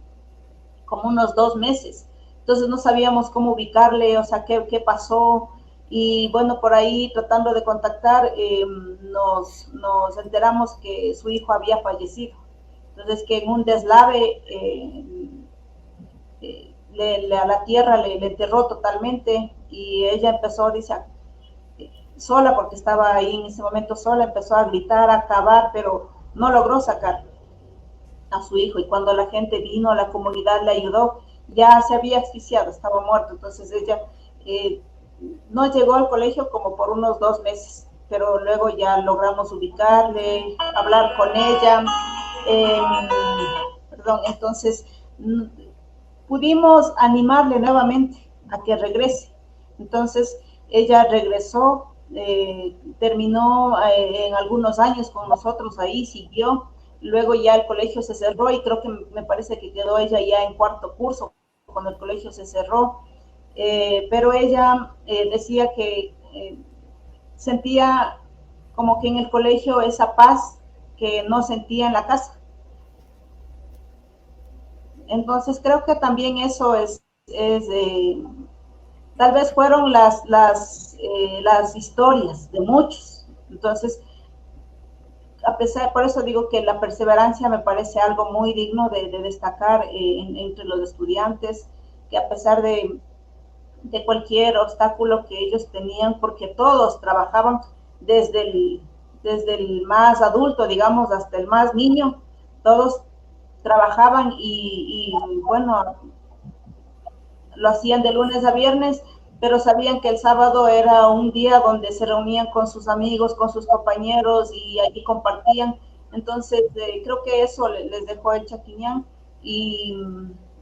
como unos 2 meses. Entonces no sabíamos cómo ubicarle, o sea, qué pasó. Y bueno, por ahí tratando de contactar, nos enteramos que su hijo había fallecido. Entonces que en un deslave a la tierra le enterró totalmente. y ella empezó, dice, sola, porque estaba ahí en ese momento sola, empezó a gritar, a acabar, pero no logró sacar a su hijo, y cuando la gente vino, la comunidad le ayudó, ya se había asfixiado, estaba muerto. Entonces ella no llegó al colegio como por unos 2 meses, pero luego ya logramos ubicarle, hablar con ella, eh, perdón, entonces pudimos animarle nuevamente a que regrese. Entonces ella regresó, terminó en algunos años con nosotros ahí, siguió. Luego ya el colegio se cerró y creo que me parece que quedó ella ya en cuarto curso cuando el colegio se cerró. Pero ella decía que sentía como que en el colegio esa paz que no sentía en la casa. Entonces creo que también eso tal vez fueron las historias de muchos. Entonces, a pesar, por eso digo que la perseverancia me parece algo muy digno de destacar entre los estudiantes, que a pesar de cualquier obstáculo que ellos tenían, porque todos trabajaban desde el más adulto, digamos, hasta el más niño, todos trabajaban y bueno, lo hacían de lunes a viernes, pero sabían que el sábado era un día donde se reunían con sus amigos, con sus compañeros y allí compartían. Entonces, creo que eso les dejó el Chaquiñán y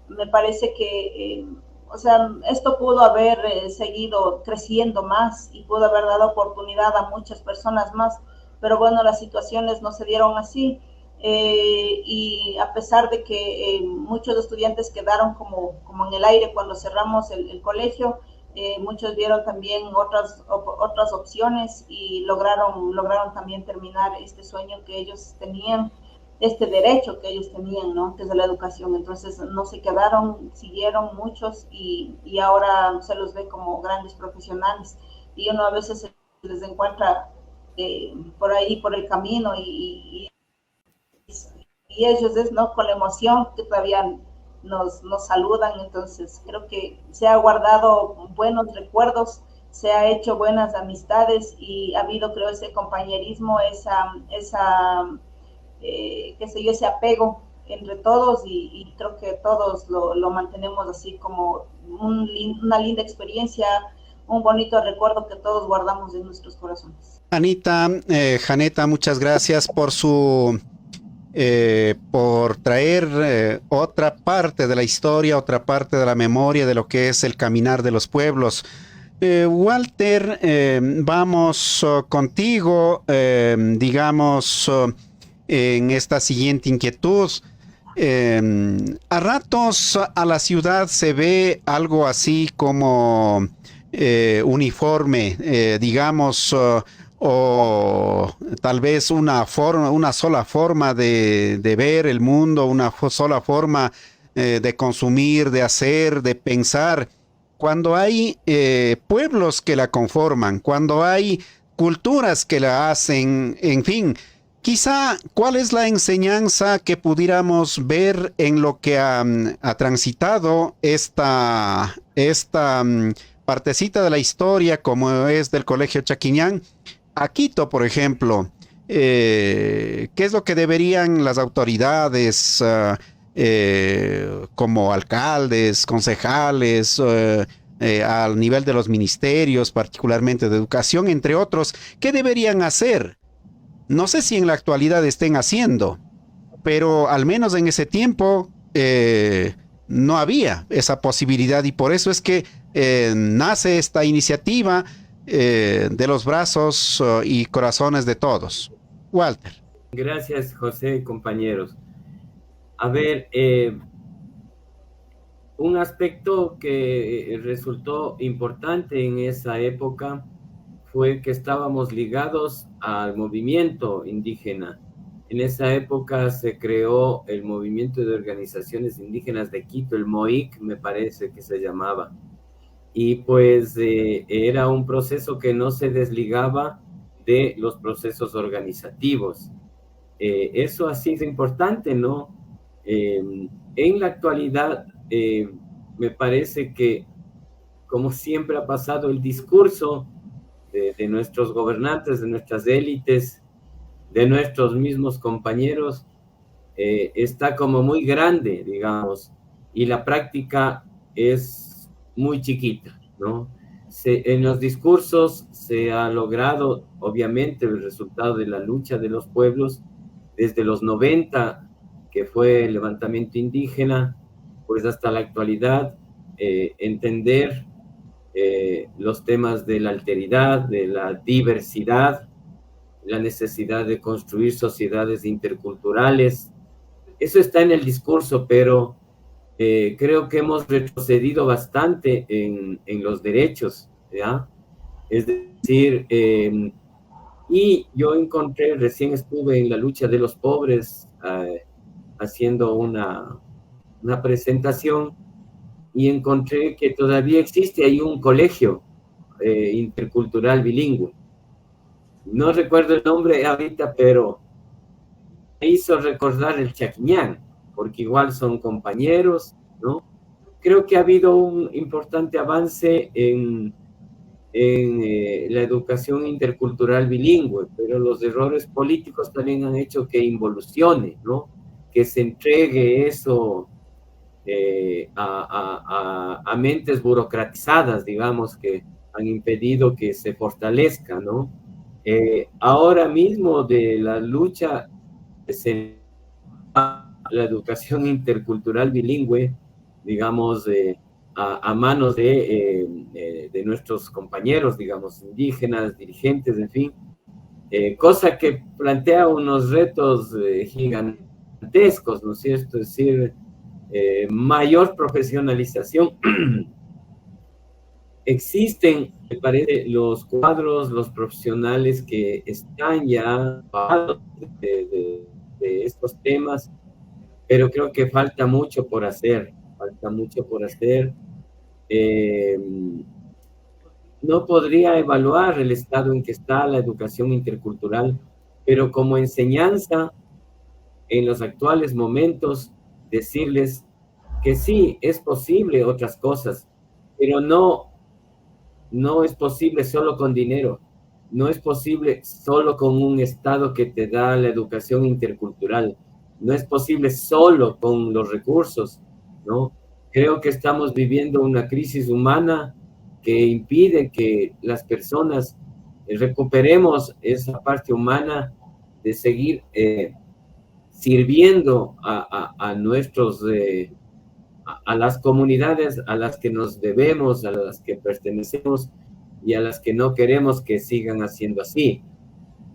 me parece que, o sea, esto pudo haber seguido creciendo más y pudo haber dado oportunidad a muchas personas más, pero bueno, las situaciones no se dieron así. Y a pesar de que muchos estudiantes quedaron como en el aire cuando cerramos el colegio, muchos vieron también otras opciones y lograron también terminar este sueño que ellos tenían, este derecho que ellos tenían, ¿no? Que es de la educación. Entonces no se quedaron, siguieron muchos y ahora se los ve como grandes profesionales. Y uno a veces se les encuentra por ahí, por el camino y ellos ¿no? Con la emoción que todavía nos saludan. Entonces creo que se ha guardado buenos recuerdos, se ha hecho buenas amistades y ha habido, creo, ese compañerismo, qué sé yo, ese apego entre todos y creo que todos lo mantenemos así como una linda experiencia, un bonito recuerdo que todos guardamos en nuestros corazones. Anita, Janeta, muchas gracias por traer otra parte de la historia, otra parte de la memoria de lo que es el caminar de los pueblos. Walter, vamos contigo, digamos, en esta siguiente inquietud. A ratos a la ciudad se ve algo así como uniforme, digamos, o tal vez una sola forma de ver el mundo, una sola forma de consumir, de hacer, de pensar. Cuando hay pueblos que la conforman, cuando hay culturas que la hacen, en fin, quizá cuál es la enseñanza que pudiéramos ver en lo que ha transitado esta partecita de la historia como es del Colegio Chaquiñán. A Quito, por ejemplo, ¿qué es lo que deberían las autoridades como alcaldes, concejales, al nivel de los ministerios, particularmente de educación, entre otros, qué deberían hacer? No sé si en la actualidad estén haciendo, pero al menos en ese tiempo no había esa posibilidad y por eso es que nace esta iniciativa de los brazos y corazones de todos. Walter. Gracias, José, compañeros. A ver, un aspecto que resultó importante en esa época fue que estábamos ligados al movimiento indígena. En esa época se creó el Movimiento de Organizaciones Indígenas de Quito, el MOIC, me parece que se llamaba. Y pues era un proceso que no se desligaba de los procesos organizativos. Eso ha sido importante, ¿no? En la actualidad, me parece que como siempre ha pasado, el discurso de nuestros gobernantes, de nuestras élites, de nuestros mismos compañeros, está como muy grande, digamos, y la práctica es muy chiquita, ¿no? En los discursos se ha logrado, obviamente, el resultado de la lucha de los pueblos desde los 90, que fue el levantamiento indígena, pues hasta la actualidad, entender los temas de la alteridad, de la diversidad, la necesidad de construir sociedades interculturales. Eso está en el discurso, pero creo que hemos retrocedido bastante en los derechos, ¿ya? Es decir, y yo encontré, recién estuve en la lucha de los pobres haciendo una presentación y encontré que todavía existe ahí un colegio intercultural bilingüe. No recuerdo el nombre ahorita, pero me hizo recordar el Chaquiñán, porque igual son compañeros, ¿no? Creo que ha habido un importante avance en la educación intercultural bilingüe, pero los errores políticos también han hecho que involucione, ¿no? Que se entregue eso a mentes burocratizadas, digamos, que han impedido que se fortalezca, ¿no? Ahora mismo de la lucha la educación intercultural bilingüe, digamos, a manos de nuestros compañeros, digamos, indígenas, dirigentes, en fin, cosa que plantea unos retos gigantescos, ¿no es cierto? Es decir, mayor profesionalización. Existen, me parece, los cuadros, los profesionales que están ya de estos temas, pero creo que falta mucho por hacer, falta mucho por hacer. No podría evaluar el estado en que está la educación intercultural, pero como enseñanza, en los actuales momentos, decirles que sí, es posible otras cosas, pero no es posible solo con dinero, no es posible solo con un Estado que te da la educación intercultural, no es posible solo con los recursos, ¿no? Creo que estamos viviendo una crisis humana que impide que las personas recuperemos esa parte humana de seguir sirviendo a nuestros a las comunidades a las que nos debemos, a las que pertenecemos y a las que no queremos que sigan haciendo así.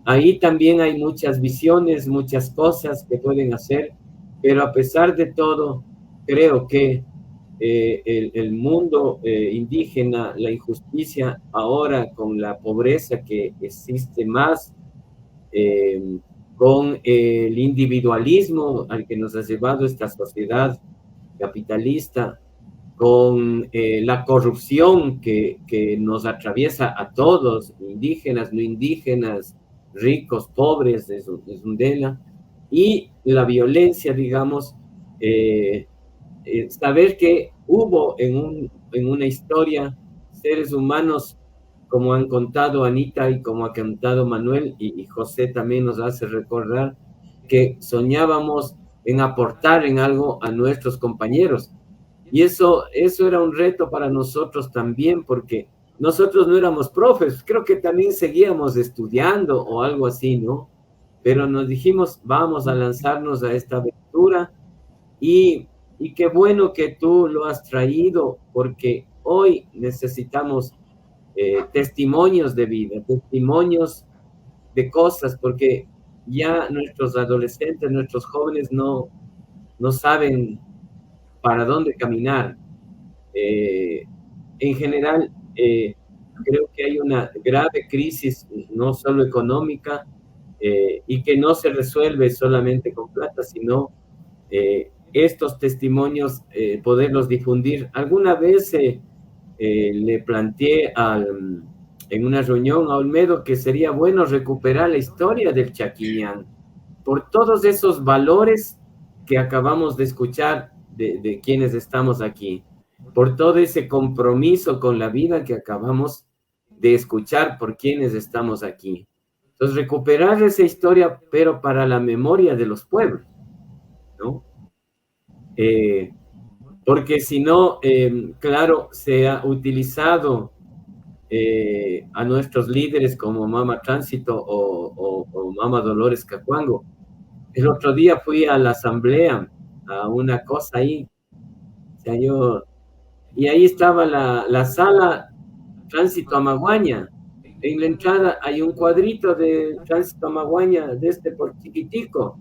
Ahí también hay muchas visiones, muchas cosas que pueden hacer, pero a pesar de todo, creo que el mundo indígena, la injusticia ahora con la pobreza que existe más, con el individualismo al que nos ha llevado esta sociedad capitalista, con la corrupción que nos atraviesa a todos, indígenas, no indígenas, ricos, pobres, es un tema, y la violencia, digamos, saber que hubo en una historia seres humanos, como han contado Anita y como ha contado Manuel, y José también nos hace recordar, que soñábamos en aportar en algo a nuestros compañeros. Y eso era un reto para nosotros también, porque nosotros no éramos profes, creo que también seguíamos estudiando o algo así, ¿no? Pero nos dijimos, vamos a lanzarnos a esta aventura y qué bueno que tú lo has traído, porque hoy necesitamos testimonios de vida, testimonios de cosas, porque ya nuestros adolescentes, nuestros jóvenes no saben para dónde caminar. En general, creo que hay una grave crisis, no solo económica, y que no se resuelve solamente con plata, sino estos testimonios, poderlos difundir. Alguna vez le planteé en una reunión a Olmedo que sería bueno recuperar la historia del Chaquiñán por todos esos valores que acabamos de escuchar de quienes estamos aquí. por todo ese compromiso con la vida que acabamos de escuchar por quienes estamos aquí. Entonces, recuperar esa historia, pero para la memoria de los pueblos, ¿no? Porque si no, claro, se ha utilizado a nuestros líderes como Mama Tránsito o Mama Dolores Cacuango. El otro día fui a la asamblea, a una cosa ahí, o sea, y ahí estaba la sala Tránsito a Maguaña. En la entrada hay un cuadrito de Tránsito a Maguaña, de este por chiquitico,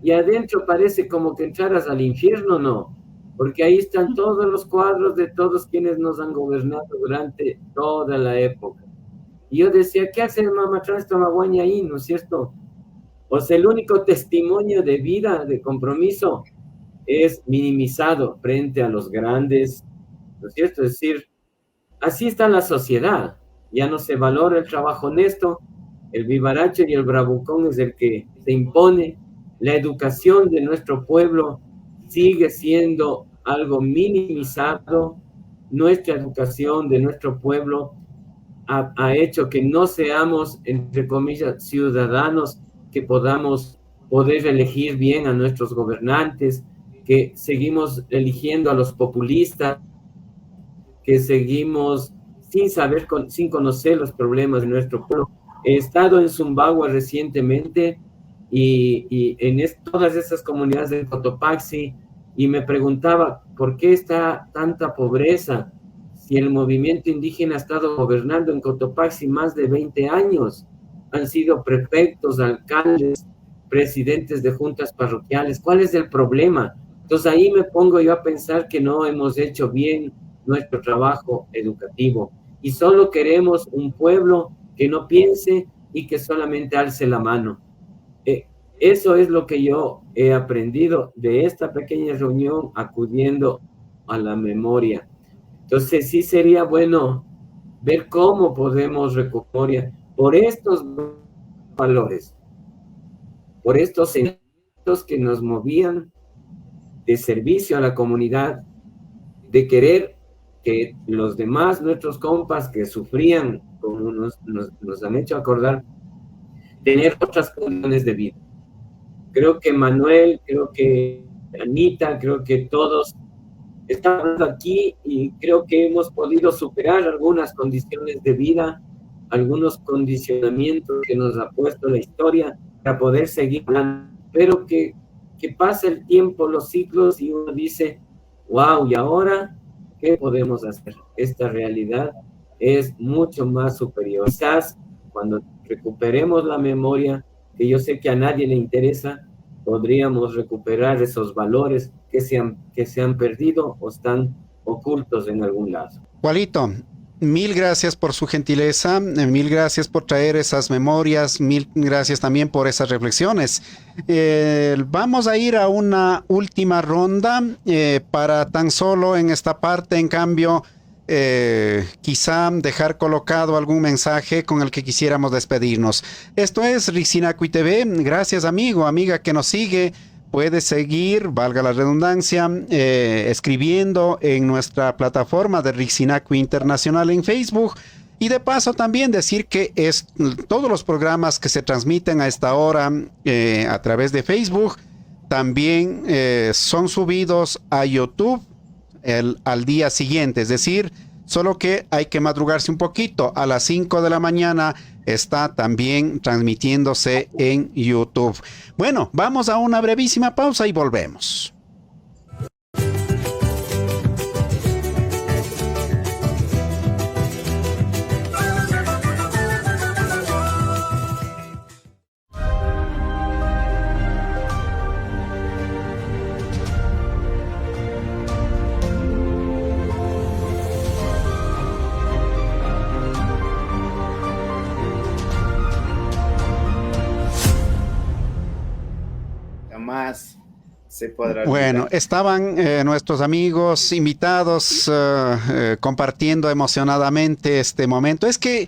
y adentro parece como que entraras al infierno, ¿no? Porque ahí están todos los cuadros de todos quienes nos han gobernado durante toda la época. Y yo decía, ¿qué hace Mama Tránsito a Maguaña ahí, no es cierto? O sea, el único testimonio de vida, de compromiso, es minimizado frente a los grandes, ¿no es cierto? Es decir, así está la sociedad. Ya no se valora el trabajo honesto, el vivaracho y el bravucón es el que se impone. La educación de nuestro pueblo sigue siendo algo minimizado. Nuestra educación de nuestro pueblo ha hecho que no seamos, entre comillas, ciudadanos que podamos poder elegir bien a nuestros gobernantes, que seguimos eligiendo a los populistas, que seguimos sin saber, sin conocer los problemas de nuestro pueblo. He estado en Zumbagua recientemente y en todas esas comunidades de Cotopaxi y me preguntaba, ¿por qué está tanta pobreza? Si el movimiento indígena ha estado gobernando en Cotopaxi más de 20 años, han sido prefectos, alcaldes, presidentes de juntas parroquiales. ¿Cuál es el problema? Entonces ahí me pongo yo a pensar que no hemos hecho bien nuestro trabajo educativo y solo queremos un pueblo que no piense y que solamente alce la mano. Eso es lo que yo he aprendido de esta pequeña reunión acudiendo a la memoria. Entonces sí sería bueno ver cómo podemos recuperar por estos valores, por estos sentimientos que nos movían de servicio a la comunidad, de querer que los demás, nuestros compas que sufrían, como nos han hecho acordar, tener otras condiciones de vida. Creo que Manuel, creo que Anita, creo que todos estamos aquí y creo que hemos podido superar algunas condiciones de vida, algunos condicionamientos que nos ha puesto la historia para poder seguir hablando. Pero que pase el tiempo, los ciclos y uno dice, wow, ¿y ahora qué podemos hacer? Esta realidad es mucho más superior. Quizás cuando recuperemos la memoria, que yo sé que a nadie le interesa, podríamos recuperar esos valores que se han perdido o están ocultos en algún lado. Juanito, mil gracias por su gentileza, mil gracias por traer esas memorias, mil gracias también por esas reflexiones. Vamos a ir a una última ronda para tan solo en esta parte, en cambio, quizá dejar colocado algún mensaje con el que quisiéramos despedirnos. Esto es Rixinacui TV. Gracias, amigo, amiga que nos sigue. Puede seguir, valga la redundancia, escribiendo en nuestra plataforma de Rixinacui Internacional en Facebook. Y de paso también decir que todos los programas que se transmiten a esta hora a través de Facebook también son subidos a YouTube al día siguiente, es decir, solo que hay que madrugarse un poquito. A las 5 de la mañana está también transmitiéndose en YouTube. Bueno, vamos a una brevísima pausa y volvemos. Jamás se podrá. Bueno, estaban nuestros amigos invitados compartiendo emocionadamente este momento. Es que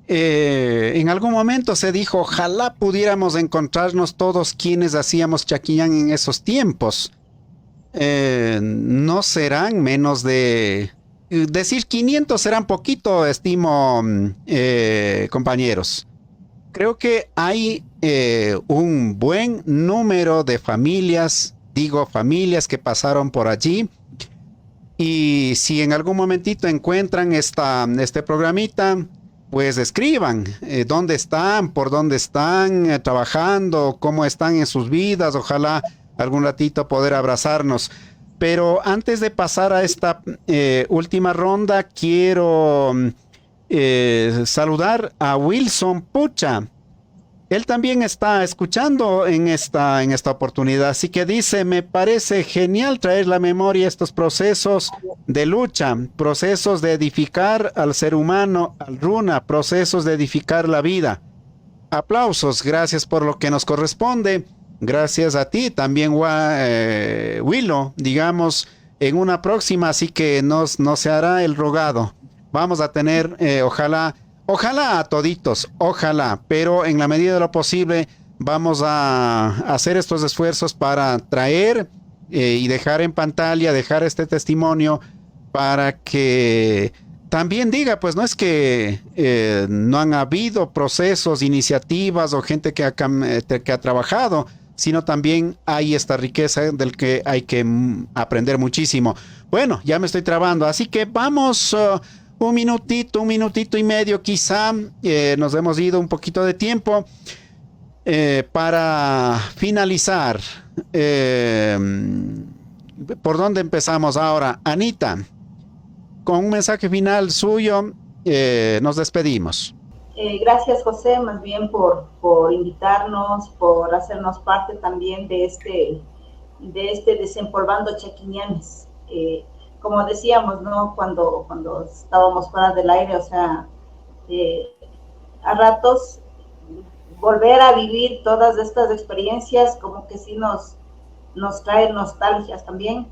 en algún momento se dijo, ojalá pudiéramos encontrarnos todos quienes hacíamos Chaquillán en esos tiempos. no serán menos de... Decir 500 serán poquito, estimo, compañeros. Creo que hay un buen número de familias, digo familias que pasaron por allí. Y si en algún momentito encuentran este programita, pues escriban dónde están, por dónde están trabajando, cómo están en sus vidas. Ojalá algún ratito poder abrazarnos. Pero antes de pasar a esta última ronda, quiero saludar a Wilson Pucha. Él también está escuchando en esta oportunidad, así que dice, me parece genial traer la memoria estos procesos de lucha, procesos de edificar al ser humano, al Runa, procesos de edificar la vida. Aplausos, gracias por lo que nos corresponde, gracias a ti también, Willow, digamos, en una próxima, así que no se hará el rogado. Vamos a tener, ojalá a toditos, ojalá, pero en la medida de lo posible vamos a hacer estos esfuerzos para traer y dejar en pantalla, dejar este testimonio para que también diga, pues no es que no han habido procesos, iniciativas o gente que ha trabajado, sino también hay esta riqueza del que hay que aprender muchísimo. Bueno, ya me estoy trabando, así que vamos... un minutito y medio quizá, nos hemos ido un poquito de tiempo para finalizar. ¿Por dónde empezamos ahora? Anita, con un mensaje final suyo, nos despedimos. Gracias, José, más bien por invitarnos, por hacernos parte también de este Desempolvando Chaquiñanes. Como decíamos, ¿no? Cuando estábamos fuera del aire, o sea, a ratos volver a vivir todas estas experiencias como que sí nos trae nostalgias también.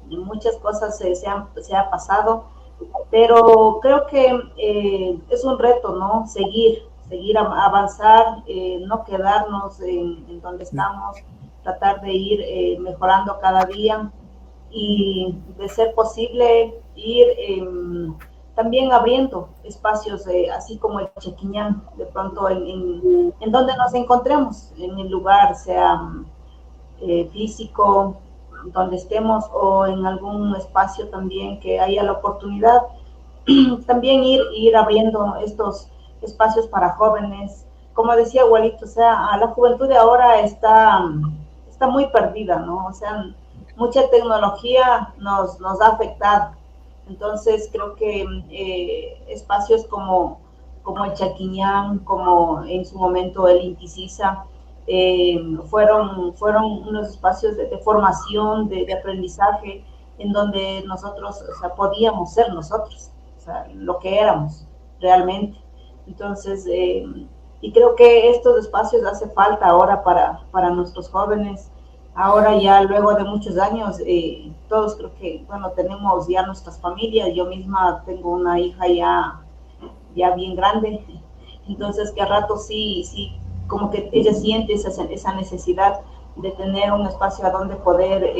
Muchas cosas se ha pasado, pero creo que es un reto, ¿no? Seguir avanzar, no quedarnos en donde estamos, tratar de ir mejorando cada día. Y de ser posible ir también abriendo espacios, así como el Chequiñán, de pronto en donde nos encontremos, en el lugar, sea físico, donde estemos, o en algún espacio también que haya la oportunidad, también ir abriendo estos espacios para jóvenes. Como decía Walito, o sea, la juventud de ahora está muy perdida, ¿no? O sea, mucha tecnología nos ha afectado. Entonces creo que espacios como el Chaquiñán, como en su momento el Intisisa, fueron unos espacios de formación, de aprendizaje, en donde nosotros, o sea, podíamos ser nosotros, o sea, lo que éramos realmente. Entonces, y creo que estos espacios hace falta ahora para nuestros jóvenes. Ahora ya luego de muchos años, todos creo que, bueno, tenemos ya nuestras familias. Yo misma tengo una hija ya bien grande, entonces que a rato sí, como que ella siente esa necesidad de tener un espacio a donde poder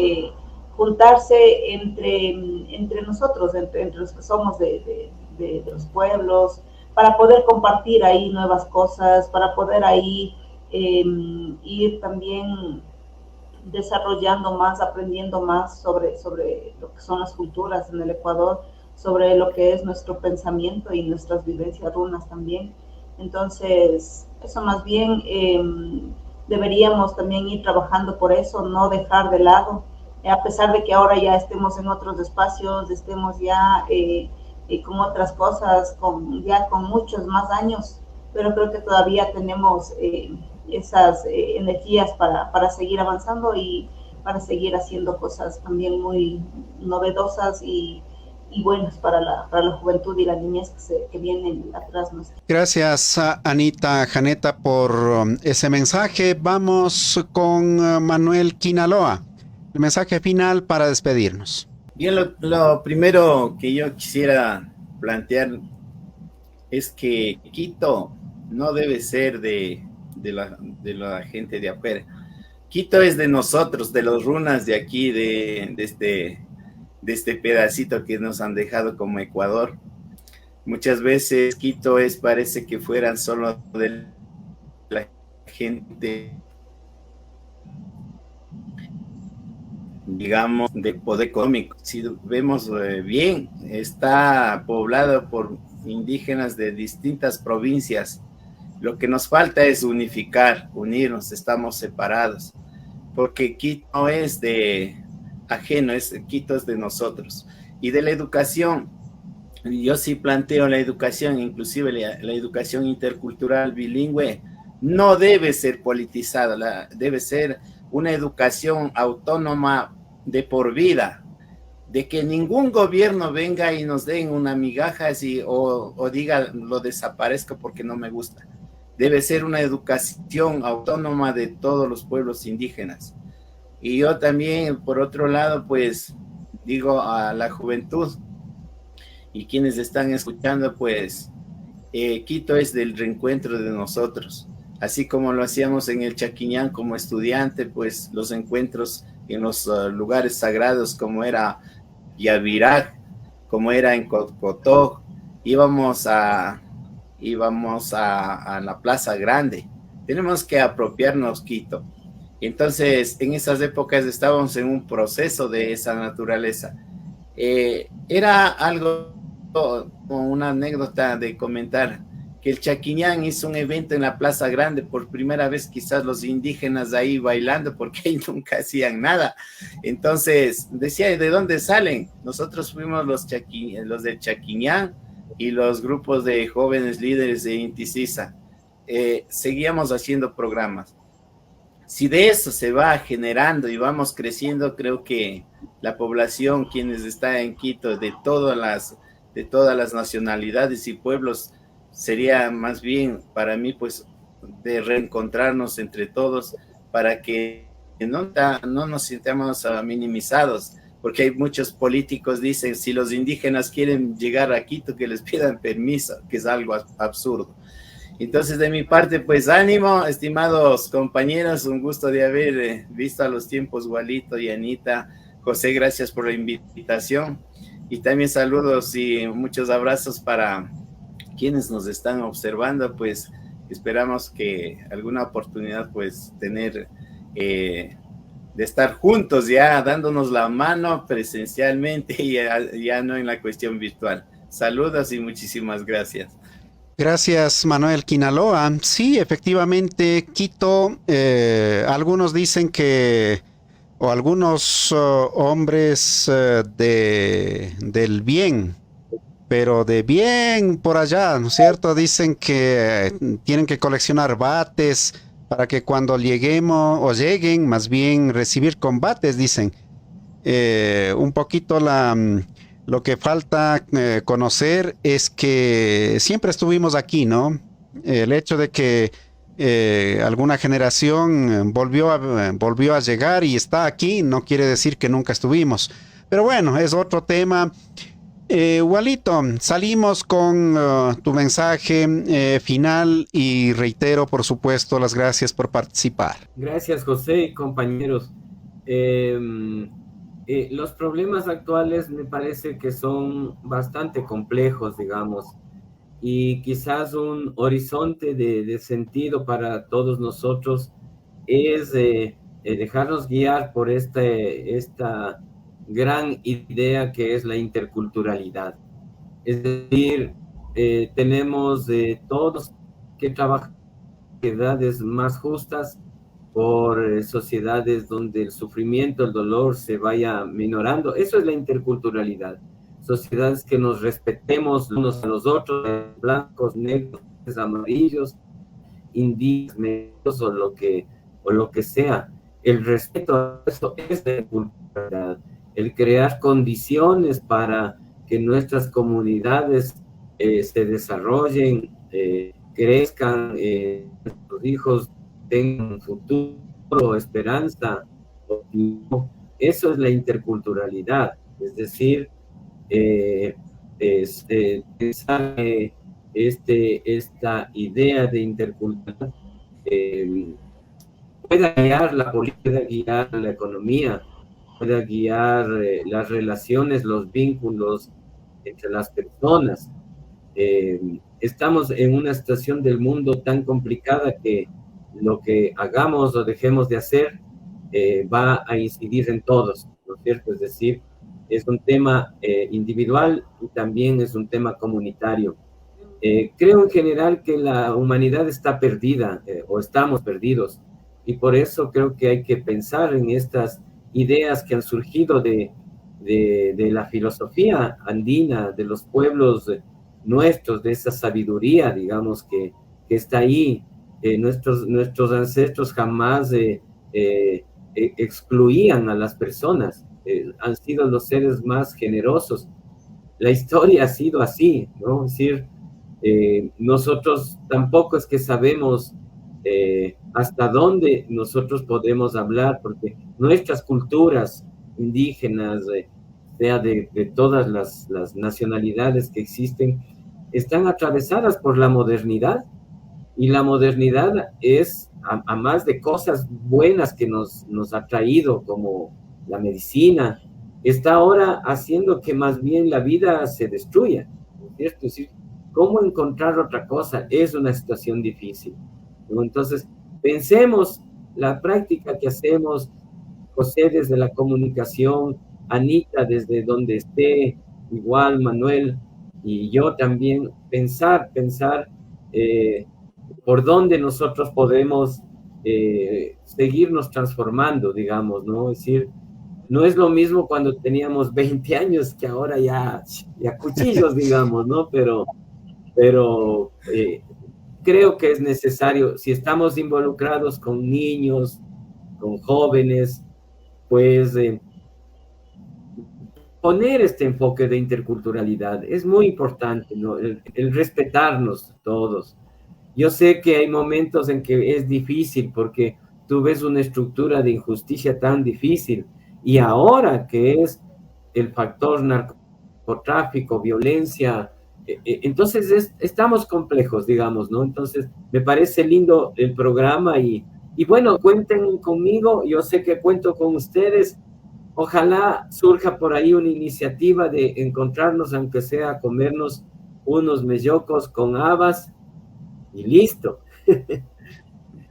juntarse entre nosotros, entre los que somos de los pueblos, para poder compartir ahí nuevas cosas, para poder ahí ir también desarrollando más, aprendiendo más sobre lo que son las culturas en el Ecuador, sobre lo que es nuestro pensamiento y nuestras vivencias runas también. Entonces, eso más bien deberíamos también ir trabajando por eso, no dejar de lado, a pesar de que ahora ya estemos en otros espacios, estemos ya con otras cosas, ya con muchos más años, pero creo que todavía tenemos esas energías para seguir avanzando y para seguir haciendo cosas también muy novedosas y buenas para la juventud y la niñez que vienen atrás nuestra. Gracias, Anita Janeta, por ese mensaje. Vamos con Manuel Quinaloa. El mensaje final para despedirnos. Bien, lo primero que yo quisiera plantear es que Quito no debe ser de la gente de afuera, Quito es de nosotros, de los runas de aquí, de este pedacito que nos han dejado como Ecuador. Muchas veces Quito parece que fueran solo de la gente, digamos, de poder económico. Si vemos bien, está poblado por indígenas de distintas provincias. Lo que nos falta es unificar, unirnos, estamos separados, porque Quito no es de ajeno, Quito es de nosotros. Y de la educación, yo sí planteo la educación, inclusive la educación intercultural bilingüe, no debe ser politizada, debe ser una educación autónoma de por vida, de que ningún gobierno venga y nos den una migaja o diga lo desaparezco porque no me gusta. Debe ser una educación autónoma de todos los pueblos indígenas. Y yo también, por otro lado, pues digo a la juventud y quienes están escuchando, pues Quito es del reencuentro de nosotros. Así como lo hacíamos en el Chaquiñán como estudiante, pues los encuentros en los lugares sagrados como era Yavirac, como era en Cotcotó, íbamos a la Plaza Grande. Tenemos que apropiarnos Quito. Entonces, en esas épocas estábamos en un proceso de esa naturaleza. Era algo, una anécdota de comentar, que el Chaquiñán hizo un evento en la Plaza Grande, por primera vez quizás los indígenas ahí bailando, porque ahí nunca hacían nada. Entonces, decía, ¿de dónde salen? Nosotros fuimos los del Chaquiñán y los grupos de jóvenes líderes de Inti Sisa. Seguíamos haciendo programas. Si de eso se va generando y vamos creciendo, creo que la población, quienes están en Quito, de todas las nacionalidades y pueblos, sería más bien para mí, pues, de reencontrarnos entre todos para que no nos sintamos minimizados, porque hay muchos políticos dicen, si los indígenas quieren llegar a Quito, que les pidan permiso, que es algo absurdo. Entonces, de mi parte, pues ánimo, estimados compañeros, un gusto de haber visto a los tiempos, Walito y Anita. José, gracias por la invitación. Y también saludos y muchos abrazos para quienes nos están observando, pues esperamos que alguna oportunidad, pues, tener de estar juntos ya, dándonos la mano presencialmente y ya no en la cuestión virtual. Saludos y muchísimas gracias. Gracias, Manuel Quinaloa. Sí, efectivamente, Quito, algunos dicen que, o algunos hombres del bien, pero de bien por allá, ¿no es cierto? Dicen que tienen que coleccionar bates para que cuando lleguemos, o lleguen, más bien recibir combates, dicen. Un poquito lo que falta conocer es que siempre estuvimos aquí, ¿no? El hecho de que alguna generación volvió a llegar y está aquí no quiere decir que nunca estuvimos. Pero bueno, es otro tema. Walito, salimos con tu mensaje final y reitero, por supuesto, las gracias por participar. Gracias, José y compañeros. Los problemas actuales me parece que son bastante complejos, digamos, y quizás un horizonte de sentido para todos nosotros es dejarnos guiar por esta gran idea que es la interculturalidad. Es decir, tenemos todos que trabajar en sociedades más justas, por sociedades donde el sufrimiento, el dolor se vaya minorando. Eso es la interculturalidad. Sociedades que nos respetemos unos a los otros, blancos, negros, amarillos, indígenas o lo que sea. El respeto a eso es la interculturalidad. El crear condiciones para que nuestras comunidades se desarrollen, crezcan, nuestros hijos tengan un futuro, esperanza, optimismo. Eso es la interculturalidad, es decir, pensar esta idea de interculturalidad pueda guiar la política, pueda guiar la economía, pueda guiar las relaciones, los vínculos entre las personas. Estamos en una situación del mundo tan complicada que lo que hagamos o dejemos de hacer va a incidir en todos, ¿no es cierto? Es decir, es un tema individual y también es un tema comunitario. Creo en general que la humanidad está perdida o estamos perdidos y por eso creo que hay que pensar en estas ideas que han surgido de la filosofía andina, de los pueblos nuestros, de esa sabiduría, digamos, que está ahí. Nuestros ancestros jamás excluían a las personas, han sido los seres más generosos. La historia ha sido así, ¿no? Es decir, nosotros tampoco es que sabemos hasta dónde nosotros podemos hablar, porque nuestras culturas indígenas, sea de todas las nacionalidades que existen, están atravesadas por la modernidad, y la modernidad es, a más de cosas buenas que nos ha traído, como la medicina, está ahora haciendo que más bien la vida se destruya, ¿no es cierto? Es decir, ¿cómo encontrar otra cosa? Es una situación difícil, ¿no? Entonces, pensemos la práctica que hacemos, José desde la comunicación, Anita desde donde esté, igual Manuel y yo también, pensar eh, por dónde nosotros podemos seguirnos transformando, digamos, ¿no? Es decir, no es lo mismo cuando teníamos 20 años que ahora ya cuchillos, digamos, ¿no? Pero creo que es necesario, si estamos involucrados con niños, con jóvenes, pues poner este enfoque de interculturalidad es muy importante, ¿no? El respetarnos todos. Yo sé que hay momentos en que es difícil porque tú ves una estructura de injusticia tan difícil y ahora que es el factor narcotráfico, violencia, entonces estamos complejos, digamos, ¿no? Entonces me parece lindo el programa y bueno, cuenten conmigo, yo sé que cuento con ustedes. Ojalá surja por ahí una iniciativa de encontrarnos, aunque sea a comernos unos mellocos con habas y listo.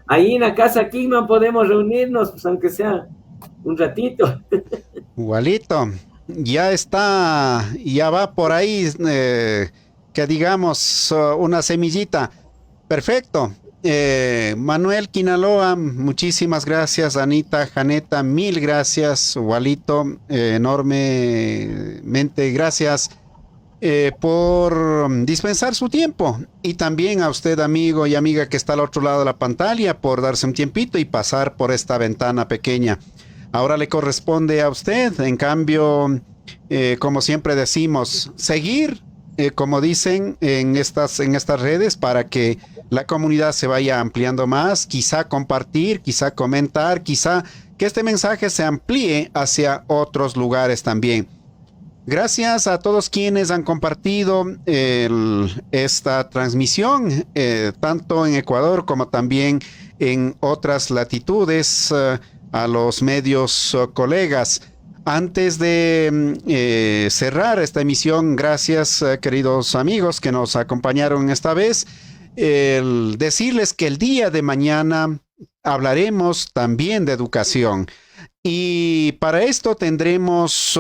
Ahí en la casa Kingman podemos reunirnos, pues aunque sea un ratito. Igualito, ya está, ya va por ahí, que digamos, una semillita. Perfecto. Manuel Quinaloa, muchísimas gracias. Anita, Janeta, mil gracias. Walito, enormemente gracias por dispensar su tiempo. Y también a usted, amigo y amiga que está al otro lado de la pantalla, por darse un tiempito y pasar por esta ventana pequeña. Ahora le corresponde a usted, en cambio, como siempre decimos, seguir, como dicen en estas redes, para que la comunidad se vaya ampliando más, quizá compartir, quizá comentar, quizá que este mensaje se amplíe hacia otros lugares también. Gracias a todos quienes han compartido esta transmisión, tanto en Ecuador como también en otras latitudes, a los medios colegas. Antes de cerrar esta emisión, gracias queridos amigos que nos acompañaron esta vez, decirles que el día de mañana hablaremos también de educación y para esto tendremos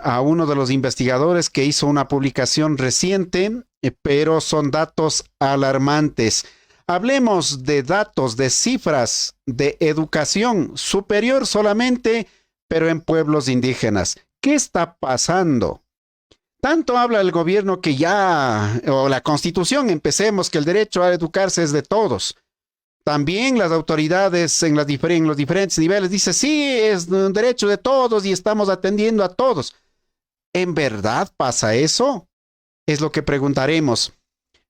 a uno de los investigadores que hizo una publicación reciente, pero son datos alarmantes. Hablemos de datos, de cifras de educación superior solamente, pero en pueblos indígenas. ¿Qué está pasando? Tanto habla el gobierno que ya, o la Constitución, empecemos, que el derecho a educarse es de todos. También las autoridades en los diferentes niveles dicen, sí, es un derecho de todos y estamos atendiendo a todos. ¿En verdad pasa eso? Es lo que preguntaremos.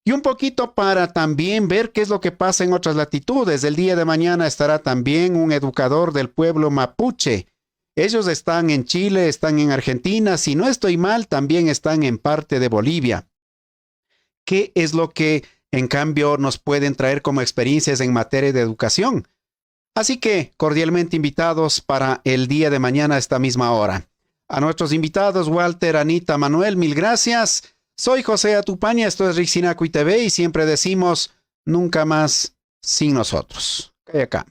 Y un poquito para también ver qué es lo que pasa en otras latitudes. El día de mañana estará también un educador del pueblo mapuche. Ellos están en Chile, están en Argentina, si no estoy mal, también están en parte de Bolivia. ¿Qué es lo que, en cambio, nos pueden traer como experiencias en materia de educación? Así que cordialmente invitados para el día de mañana a esta misma hora. A nuestros invitados, Walter, Anita, Manuel, mil gracias. Soy José Atupaña, esto es Rixinacuy TV y siempre decimos nunca más sin nosotros. Acá.